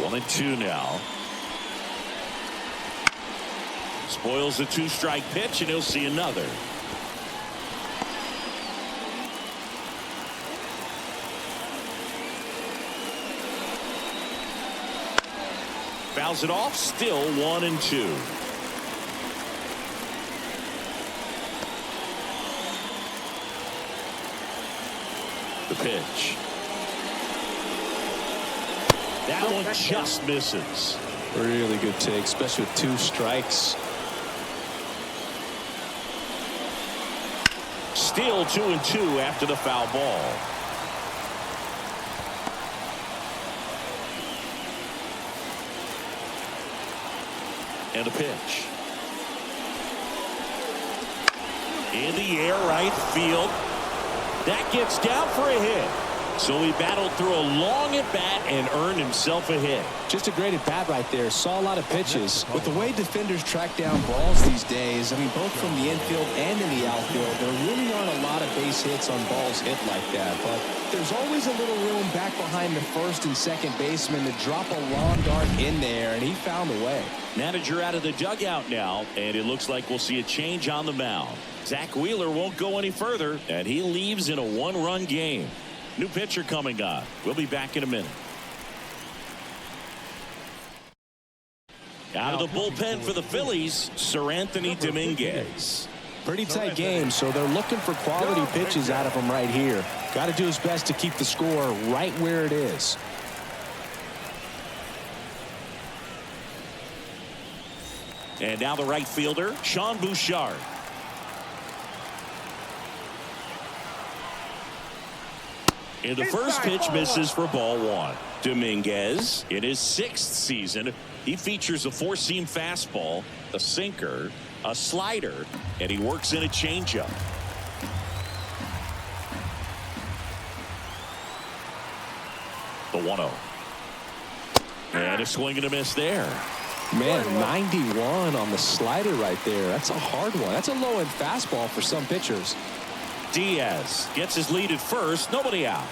[SPEAKER 1] One and two now. Spoils the 2-strike pitch, and he'll see another. Fouls it off. Still 1 and 2. The pitch. That one just misses.
[SPEAKER 2] Really good take, especially with 2 strikes.
[SPEAKER 1] Still 2 and 2 after the foul ball. And a pitch. In the air, right field. That gets down for a hit. So he battled through a long at bat and earned himself a hit.
[SPEAKER 2] Just a great at bat right there. Saw a lot of pitches. With the way defenders track down balls these days, I mean, both from the infield and in the outfield, there really aren't a lot of base hits on balls hit like that. But there's always a little room back behind the first and second baseman to drop a long dart in there, and he found a way.
[SPEAKER 1] Manager out of the dugout now, and it looks like we'll see a change on the mound. Zach Wheeler won't go any further, and he leaves in a 1-run game. New pitcher coming on. We'll be back in a minute. Out of the bullpen for the Phillies, Dominguez.
[SPEAKER 2] Pretty tight game, so they're looking for quality pitches out of him right here. Got to do his best to keep the score right where it is.
[SPEAKER 1] And now the right fielder, Sean Bouchard. And the first pitch misses for ball 1. Dominguez, in his 6th season, he features a 4-seam fastball, a sinker, a slider, and he works in a changeup. The 1-0. And a swing and a miss there.
[SPEAKER 2] Man, 91 on the slider right there. That's a hard one. That's a low-end fastball for some pitchers.
[SPEAKER 1] Diaz gets his lead at first. Nobody out.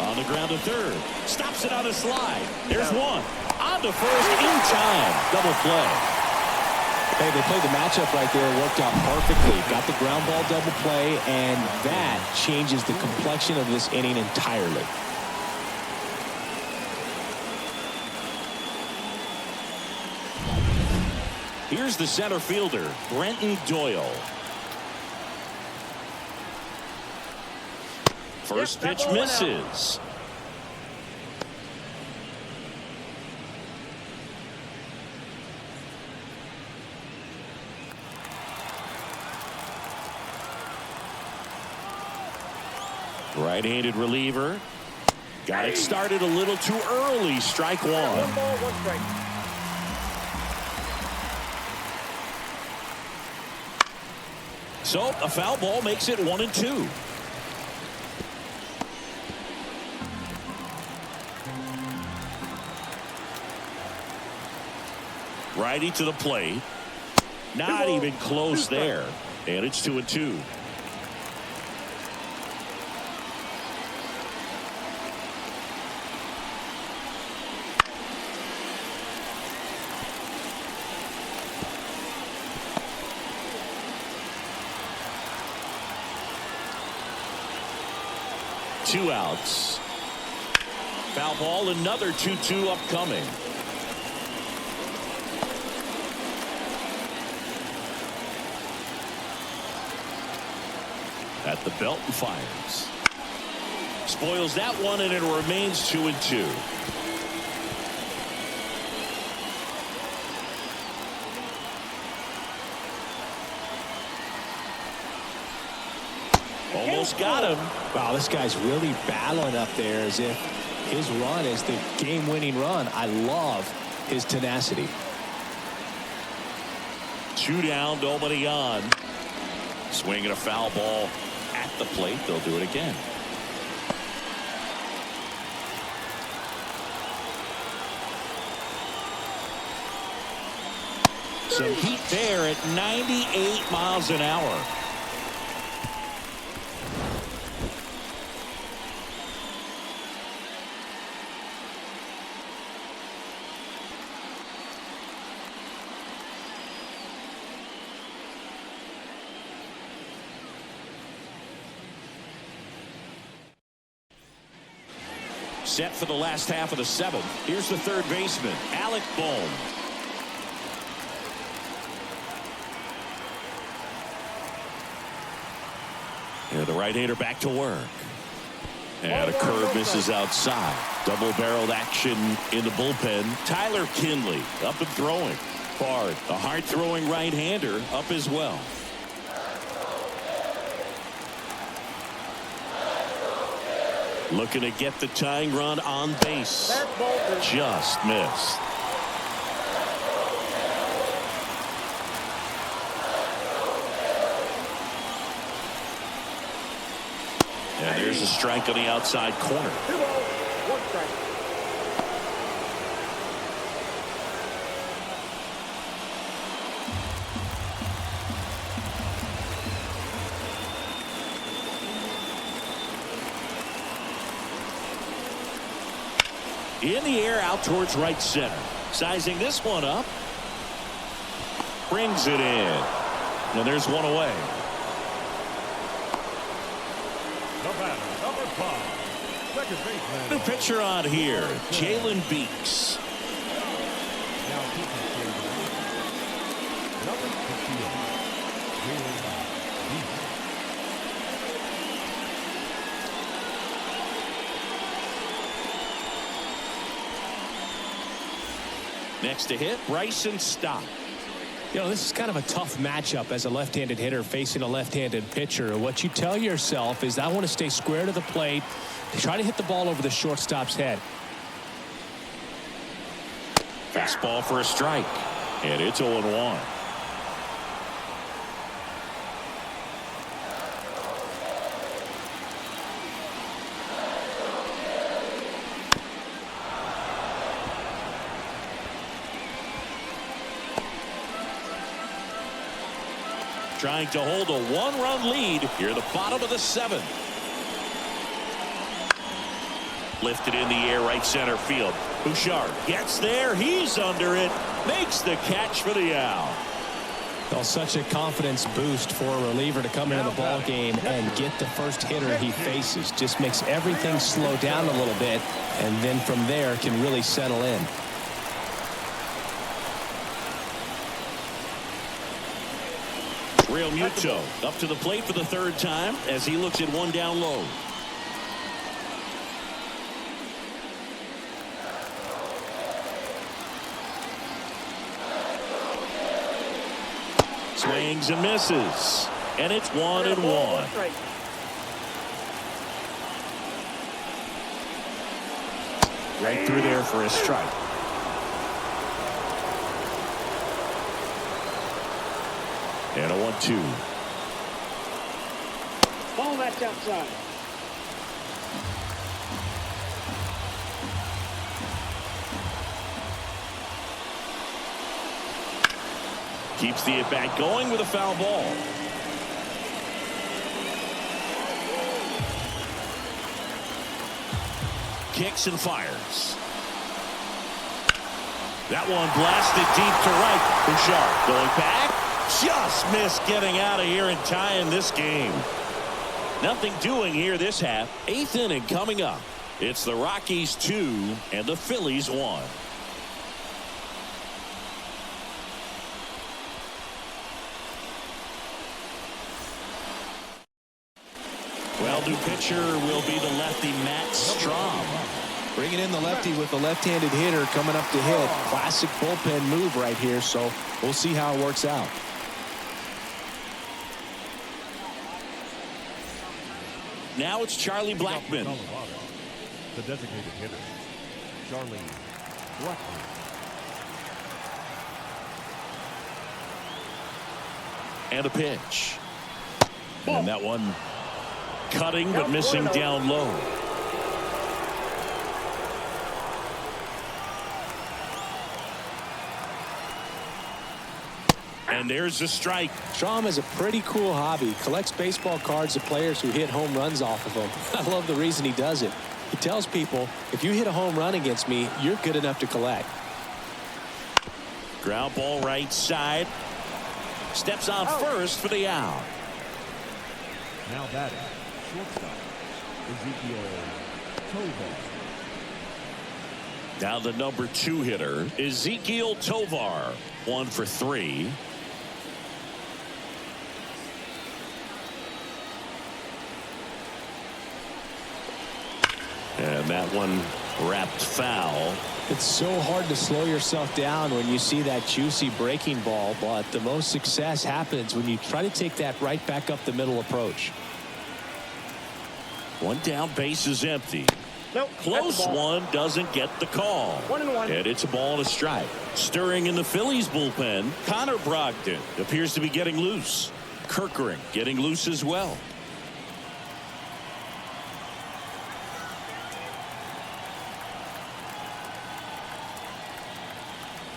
[SPEAKER 1] On the ground to third. Stops it on a slide. There's one. On to first in time. Double play.
[SPEAKER 2] Hey, they played the matchup right there. Worked out perfectly. Got the ground ball double play, and that changes the complexion of this inning entirely.
[SPEAKER 1] Here's the center fielder, Brenton Doyle. First pitch misses. Right-handed reliever. Got it started a little too early. Strike 1.
[SPEAKER 4] 1 ball, 1 strike.
[SPEAKER 1] So a foul ball makes it 1 and 2. Righty to the plate. Not even close there. And it's 2-2. Two outs. Foul ball, another 2-2 upcoming. At the belt and fires. Spoils that one, and it remains 2-2. Almost got him.
[SPEAKER 2] Wow, this guy's really battling up there as if his run is the game-winning run. I love his tenacity.
[SPEAKER 1] 2 down, nobody on. Swinging a foul ball at the plate. They'll do it again. Some heat there at 98 miles an hour. Set for the last half of the 7th. Here's the third baseman, Alec Bohm. And the right-hander back to work. And a curve misses outside. Double-barreled action in the bullpen. Tyler Kinley up and throwing. Hard. A hard-throwing right-hander up as well. Looking to get the tying run on base. Just missed. And there's a strike on the outside corner.
[SPEAKER 4] 2 balls, 1 strike.
[SPEAKER 1] In the air out towards right center. Sizing this one up. Brings it in. And there's one away.
[SPEAKER 3] The batter, number 5. Second baseman.
[SPEAKER 1] The pitcher on here, Jalen Beeks.
[SPEAKER 3] Now pitching for the number 58. Jalen Beeks.
[SPEAKER 1] Next to hit, Bryson Stott.
[SPEAKER 2] You know, this is kind of a tough matchup as a left-handed hitter facing a left-handed pitcher. What you tell yourself is I want to stay square to the plate, try to hit the ball over the shortstop's head.
[SPEAKER 1] Fastball for a strike. And it's 0-1. Trying to hold a 1-run lead here at the bottom of the 7th. Lifted in the air, right center field. Bouchard gets there. He's under it. Makes the catch for the out.
[SPEAKER 2] Well, such a confidence boost for a reliever to come into the ball game and get the first hitter he faces. Just makes everything slow down a little bit, and then from there can really settle in.
[SPEAKER 1] Real Muto up to the plate for the 3rd time as he looks at one down low. Swings and misses. And it's 1-1. Right through there for a strike. And a 1-2.
[SPEAKER 4] Ball, that's outside.
[SPEAKER 1] Keeps the at-bat going with a foul ball. Kicks and fires. That one blasted deep to right. Bouchard going back. Just missed getting out of here and tying this game. Nothing doing here this half. 8th inning coming up. It's the Rockies 2 and the Phillies 1. Well, new pitcher will be the lefty Matt Strom.
[SPEAKER 2] Bringing in the lefty with the left-handed hitter coming up to hit. Classic bullpen move right here, so we'll see how it works out.
[SPEAKER 1] Now it's Charlie Blackmon.
[SPEAKER 3] The designated hitter, Charlie Blackmon.
[SPEAKER 1] And a pitch. And that one cutting but missing down low. And there's the strike.
[SPEAKER 2] Strom has a pretty cool hobby. Collects baseball cards of players who hit home runs off of them. I love the reason he does it. He tells people, if you hit a home run against me, you're good enough to collect.
[SPEAKER 1] Ground ball right side. Steps on first for the out.
[SPEAKER 3] Now batting, shortstop, Ezekiel Tovar.
[SPEAKER 1] Now the number 2 hitter, Ezekiel Tovar. 1 for 3. And that one wrapped foul.
[SPEAKER 2] It's so hard to slow yourself down when you see that juicy breaking ball, but the most success happens when you try to take that right back up the middle approach.
[SPEAKER 1] 1 down, base is empty.
[SPEAKER 4] Nope,
[SPEAKER 1] Close one, doesn't get the call.
[SPEAKER 4] 1-1.
[SPEAKER 1] And it's a ball and a strike. Stirring in the Phillies bullpen, Connor Brogdon appears to be getting loose. Kerkering getting loose as well.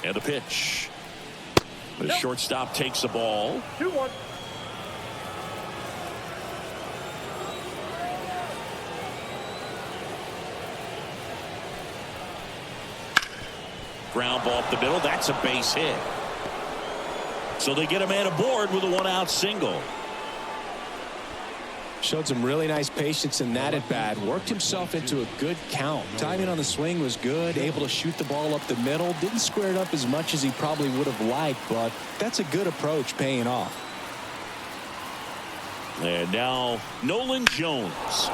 [SPEAKER 1] And a pitch. The shortstop takes the ball.
[SPEAKER 4] 2-1.
[SPEAKER 1] Ground ball up the middle. That's a base hit. So they get a man aboard with a 1-out single.
[SPEAKER 2] Showed some really nice patience in that at bat. Worked himself into a good count. Timing on the swing was good. Able to shoot the ball up the middle. Didn't square it up as much as he probably would have liked, but that's a good approach paying off.
[SPEAKER 1] And now Nolan Jones.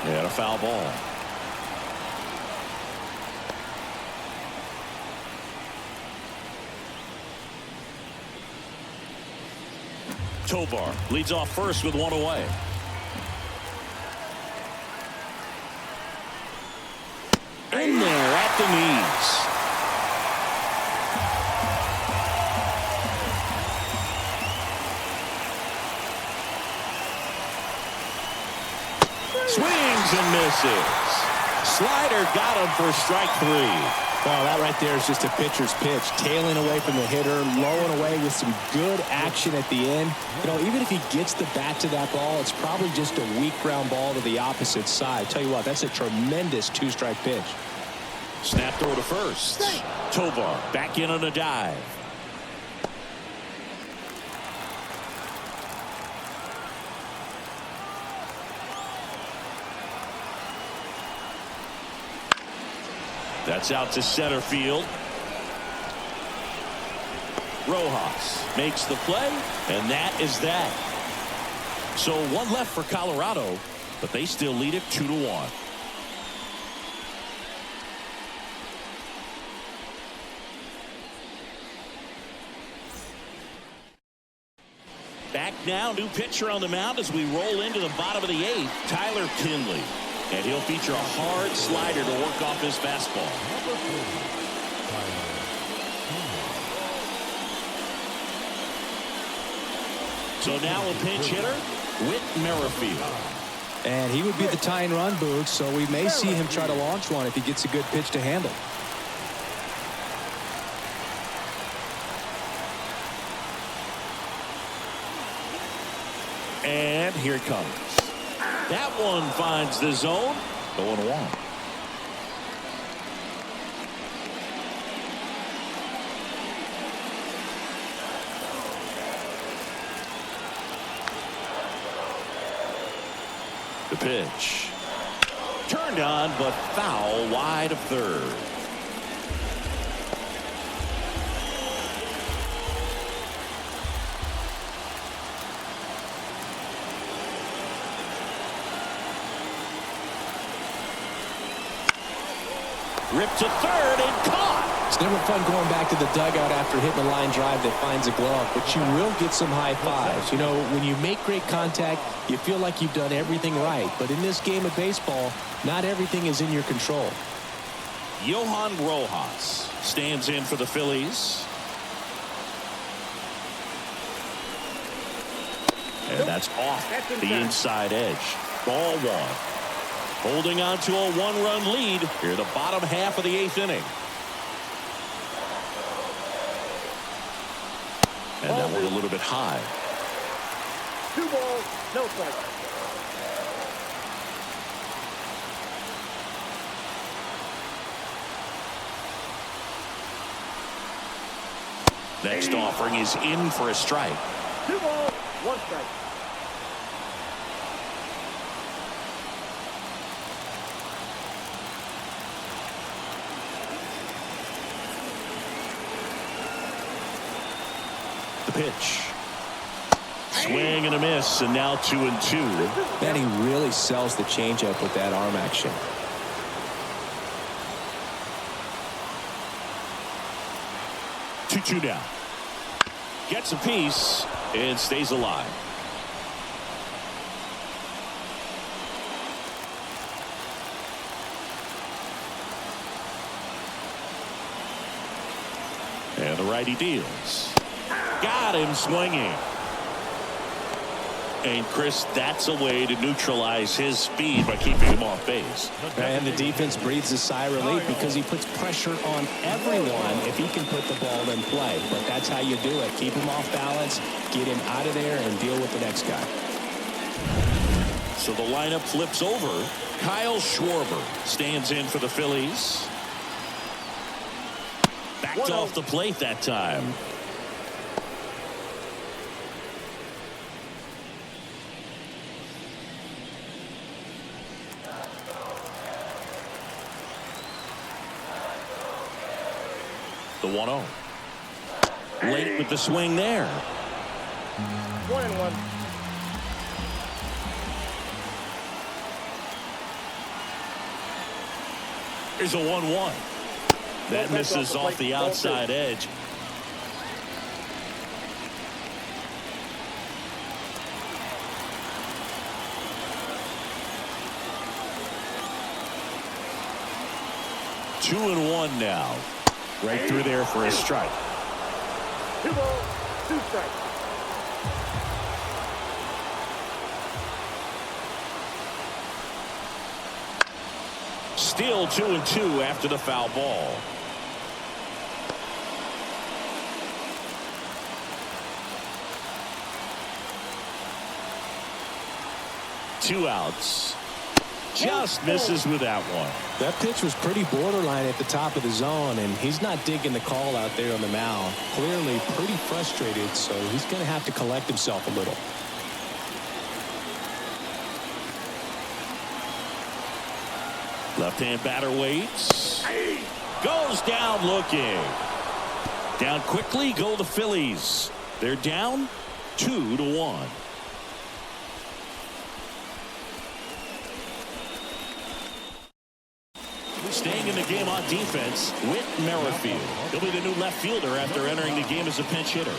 [SPEAKER 1] And a foul ball. Tovar leads off first with 1 away. In there at the knees. Swings and misses. Slider got him for strike 3.
[SPEAKER 2] Well, that right there is just a pitcher's pitch. Tailing away from the hitter, low and away with some good action at the end. You know, even if he gets the bat to that ball, it's probably just a weak ground ball to the opposite side. Tell you what, that's a tremendous 2-strike pitch.
[SPEAKER 1] Snap throw to first. Tovar back in on a dive. That's out to center field. Rojas makes the play, and that is that. So 1 left for Colorado, but they still lead it 2-1. Back now, new pitcher on the mound as we roll into the bottom of the 8th, Tyler Kinley. And he'll feature a hard slider to work off his fastball. So now a pinch hitter, Whit Merrifield.
[SPEAKER 2] And he would be the tying run, Boog, so we may see him try to launch one if he gets a good pitch to handle.
[SPEAKER 1] And here it comes. That one finds the zone. 0-1. The pitch. Turned on, but foul wide of third. Ripped to third and caught.
[SPEAKER 2] It's never fun going back to the dugout after hitting a line drive that finds a glove, but you will get some high fives. You know, when you make great contact, you feel like you've done everything right. But in this game of baseball, not everything is in your control.
[SPEAKER 1] Johan Rojas stands in for the Phillies. And that's off the inside edge. Ball one. Holding on to a one-run lead here the bottom half of the 8th inning. And that one a little bit high.
[SPEAKER 4] 2 balls, no strikes.
[SPEAKER 1] Next offering is in for a strike.
[SPEAKER 4] 2 balls, 1 strike.
[SPEAKER 1] Pitch. Swing and a miss, and now 2-2.
[SPEAKER 2] Man, he really sells the changeup with that arm action.
[SPEAKER 1] Two down. Gets a piece and stays alive. And the righty deals. Got him swinging. And Chris, that's a way to neutralize his speed by keeping him off base.
[SPEAKER 2] And the defense breathes a sigh of relief because he puts pressure on everyone if he can put the ball in play. But that's how you do it. Keep him off balance, get him out of there, and deal with the next guy.
[SPEAKER 1] So the lineup flips over. Kyle Schwarber stands in for the Phillies. Backed off the plate that time. The 1-0. Late with the swing there.
[SPEAKER 4] 1-1.
[SPEAKER 1] Here's a 1-1. That misses off the outside edge. Two and 1 now. Right through there for a strike.
[SPEAKER 4] 2 balls, 2 strikes.
[SPEAKER 1] Still 2-2 after the foul ball. Two outs. Just misses with that one.
[SPEAKER 2] That pitch was pretty borderline at the top of the zone, and he's not digging the call out there on the mound. Clearly pretty frustrated, so he's going to have to collect himself a little.
[SPEAKER 1] Left-hand batter waits. Goes down looking. Down quickly go the Phillies. They're down 2-1. Staying in the game on defense, Whit Merrifield. He'll be the new left fielder after entering the game as a pinch hitter.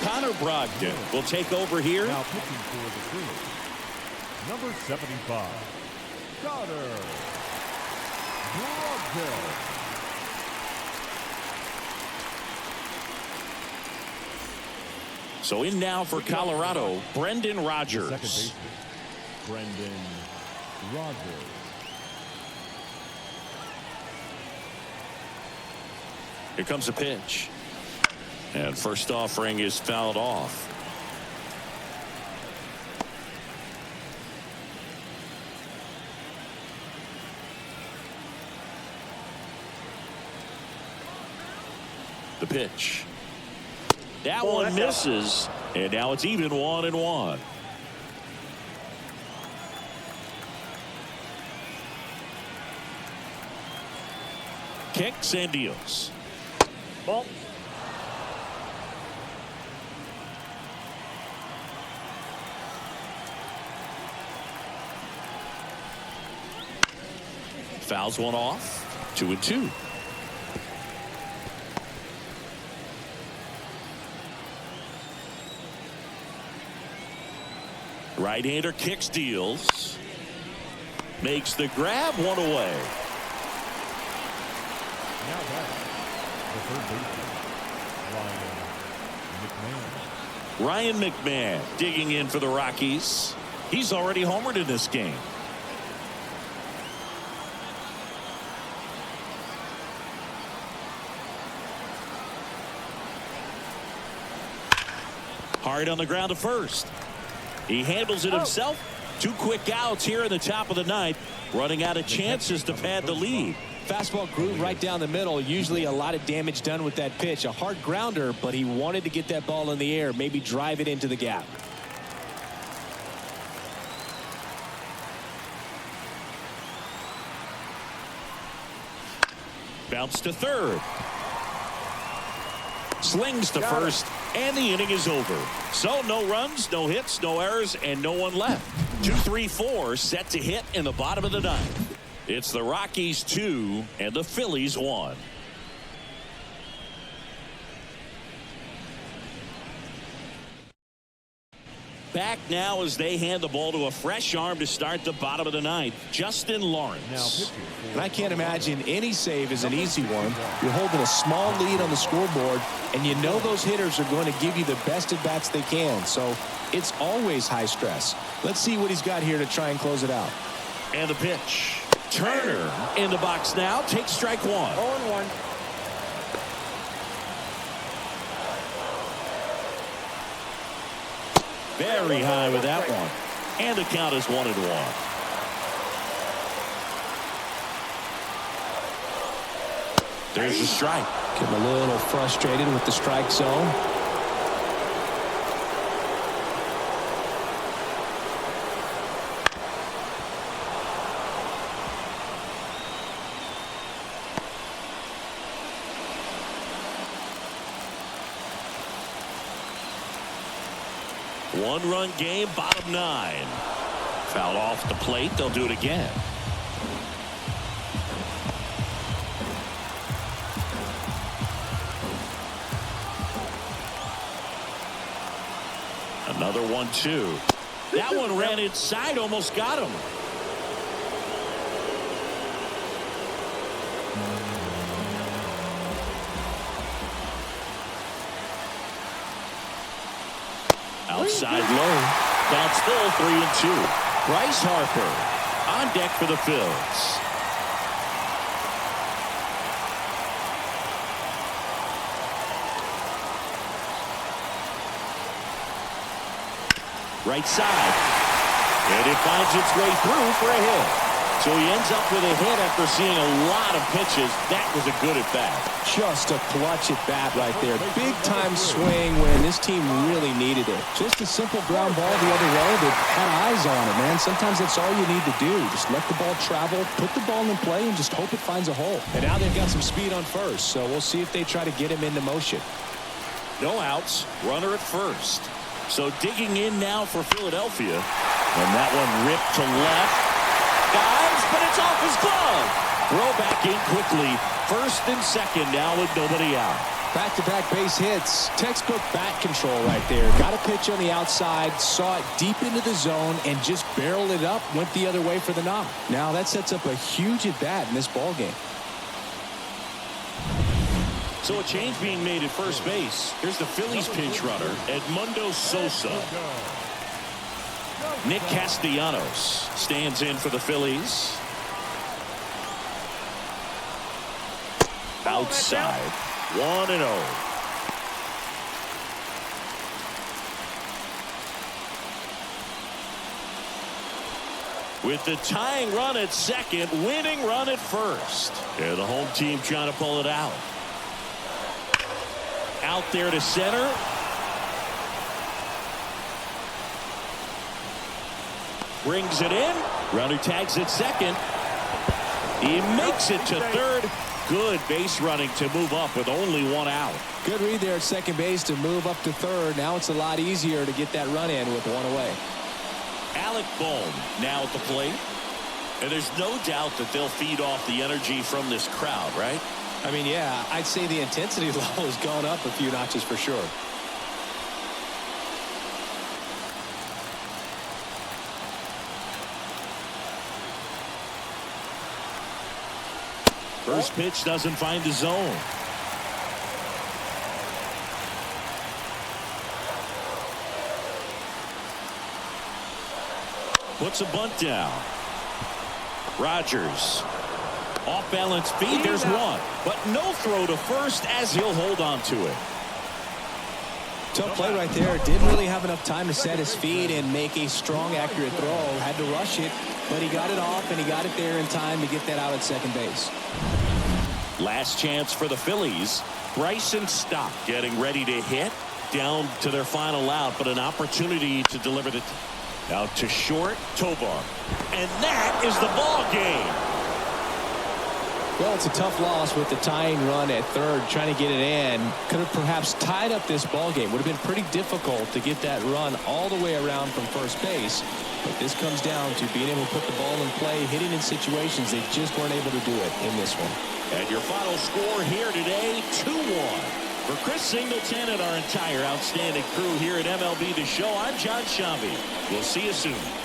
[SPEAKER 1] Connor Brogdon will take over here.
[SPEAKER 3] Now pitching for the Phillies, number 75, Connor Brogdon.
[SPEAKER 1] So in now for Colorado, Brendan Rodgers.
[SPEAKER 3] Second baseman, Brendan Rodgers.
[SPEAKER 1] Here comes a pitch. And first offering is fouled off. The pitch. That one misses, and now it's even 1-1. Kicks and deals.
[SPEAKER 4] Ball.
[SPEAKER 1] Fouls one off. 2-2. Right-hander kicks, deals. Makes the grab, one away.
[SPEAKER 3] Now batting, the third baseman,
[SPEAKER 1] Ryan McMahon digging in for the Rockies. He's already homered in this game. Hard on the ground to first. He handles it himself. 2 quick outs here in the top of the ninth. Running out of chances to pad the lead.
[SPEAKER 2] Fastball groove right down the middle. Usually a lot of damage done with that pitch. A hard grounder, but he wanted to get that ball in the air. Maybe drive it into the gap.
[SPEAKER 1] Bounce to third. Slings to first, and the inning is over. So no runs, no hits, no errors, and no one left. 2-3-4 set to hit in the bottom of the ninth. It's the Rockies 2 and the Phillies 1. Back now as they hand the ball to a fresh arm to start the bottom of the ninth, Justin Lawrence.
[SPEAKER 2] And I can't imagine any save is an easy one. You're holding a small lead on the scoreboard, and you know those hitters are going to give you the best at bats they can. So it's always high stress. Let's see what he's got here to try and close it out.
[SPEAKER 1] And the pitch. Turner in the box now. Takes strike one.
[SPEAKER 4] 0-1.
[SPEAKER 1] Very high with that one. And the count is 1-1. There's a strike.
[SPEAKER 2] Getting a little frustrated with the strike zone.
[SPEAKER 1] One-run game, bottom 9. Foul off the plate. They'll do it again. Another 1-2. That one ran inside, almost got him. Outside low. Bounce full, 3-2. Bryce Harper on deck for the Phillies. Right side. And it finds its way through for a hit. So he ends up with a hit after seeing a lot of pitches. That was a good at bat.
[SPEAKER 2] Just a clutch at bat right there. Big time swing when this team really needed it. Just a simple ground ball the other way that had eyes on it, man. Sometimes that's all you need to do. Just let the ball travel, put the ball in play, and just hope it finds a hole. And now they've got some speed on first, so we'll see if they try to get him into motion.
[SPEAKER 1] No outs, runner at first. So digging in now for Philadelphia. And that one ripped to left. Dives, but it's off his glove. Throw back in quickly. First and second now with nobody out.
[SPEAKER 2] Back-to-back base hits. Textbook bat control right there. Got a pitch on the outside, saw it deep into the zone, and just barreled it up, went the other way for the knock. Now that sets up a huge at-bat in this ballgame.
[SPEAKER 1] So a change being made at first base. Here's the Phillies pinch runner, Edmundo Sosa. Nick Castellanos stands in for the Phillies. Outside, 1-0. With the tying run at second, winning run at first. And the home team trying to pull it out. Out there to center. Brings it in. Runner tags at second. He makes it to third. Good base running to move up with only one out.
[SPEAKER 2] Good read there at second base to move up to third. Now it's a lot easier to get that run in with one away.
[SPEAKER 1] Alec Bohm now at the plate. And there's no doubt that they'll feed off the energy from this crowd, right?
[SPEAKER 2] I mean, yeah, I'd say the intensity level has gone up a few notches for sure.
[SPEAKER 1] First pitch doesn't find the zone. Puts a bunt down. Rogers. Off balance feed. There's one. But no throw to first as he'll hold on to it.
[SPEAKER 2] Tough play right there. Didn't really have enough time to set his feet and make a strong, accurate throw. Had to rush it, but he got it off and he got it there in time to get that out at second base.
[SPEAKER 1] Last chance for the Phillies. Bryson Stott getting ready to hit. Down to their final out, but an opportunity to deliver the out to short. Tovar. And that is the ball game.
[SPEAKER 2] Well, it's a tough loss with the tying run at third, trying to get it in. Could have perhaps tied up this ball game. Would have been pretty difficult to get that run all the way around from first base. But this comes down to being able to put the ball in play, hitting in situations they just weren't able to do it in this one.
[SPEAKER 1] And your final score here today, 2-1. For Chris Singleton and our entire outstanding crew here at MLB The Show, I'm John Shambi. We'll see you soon.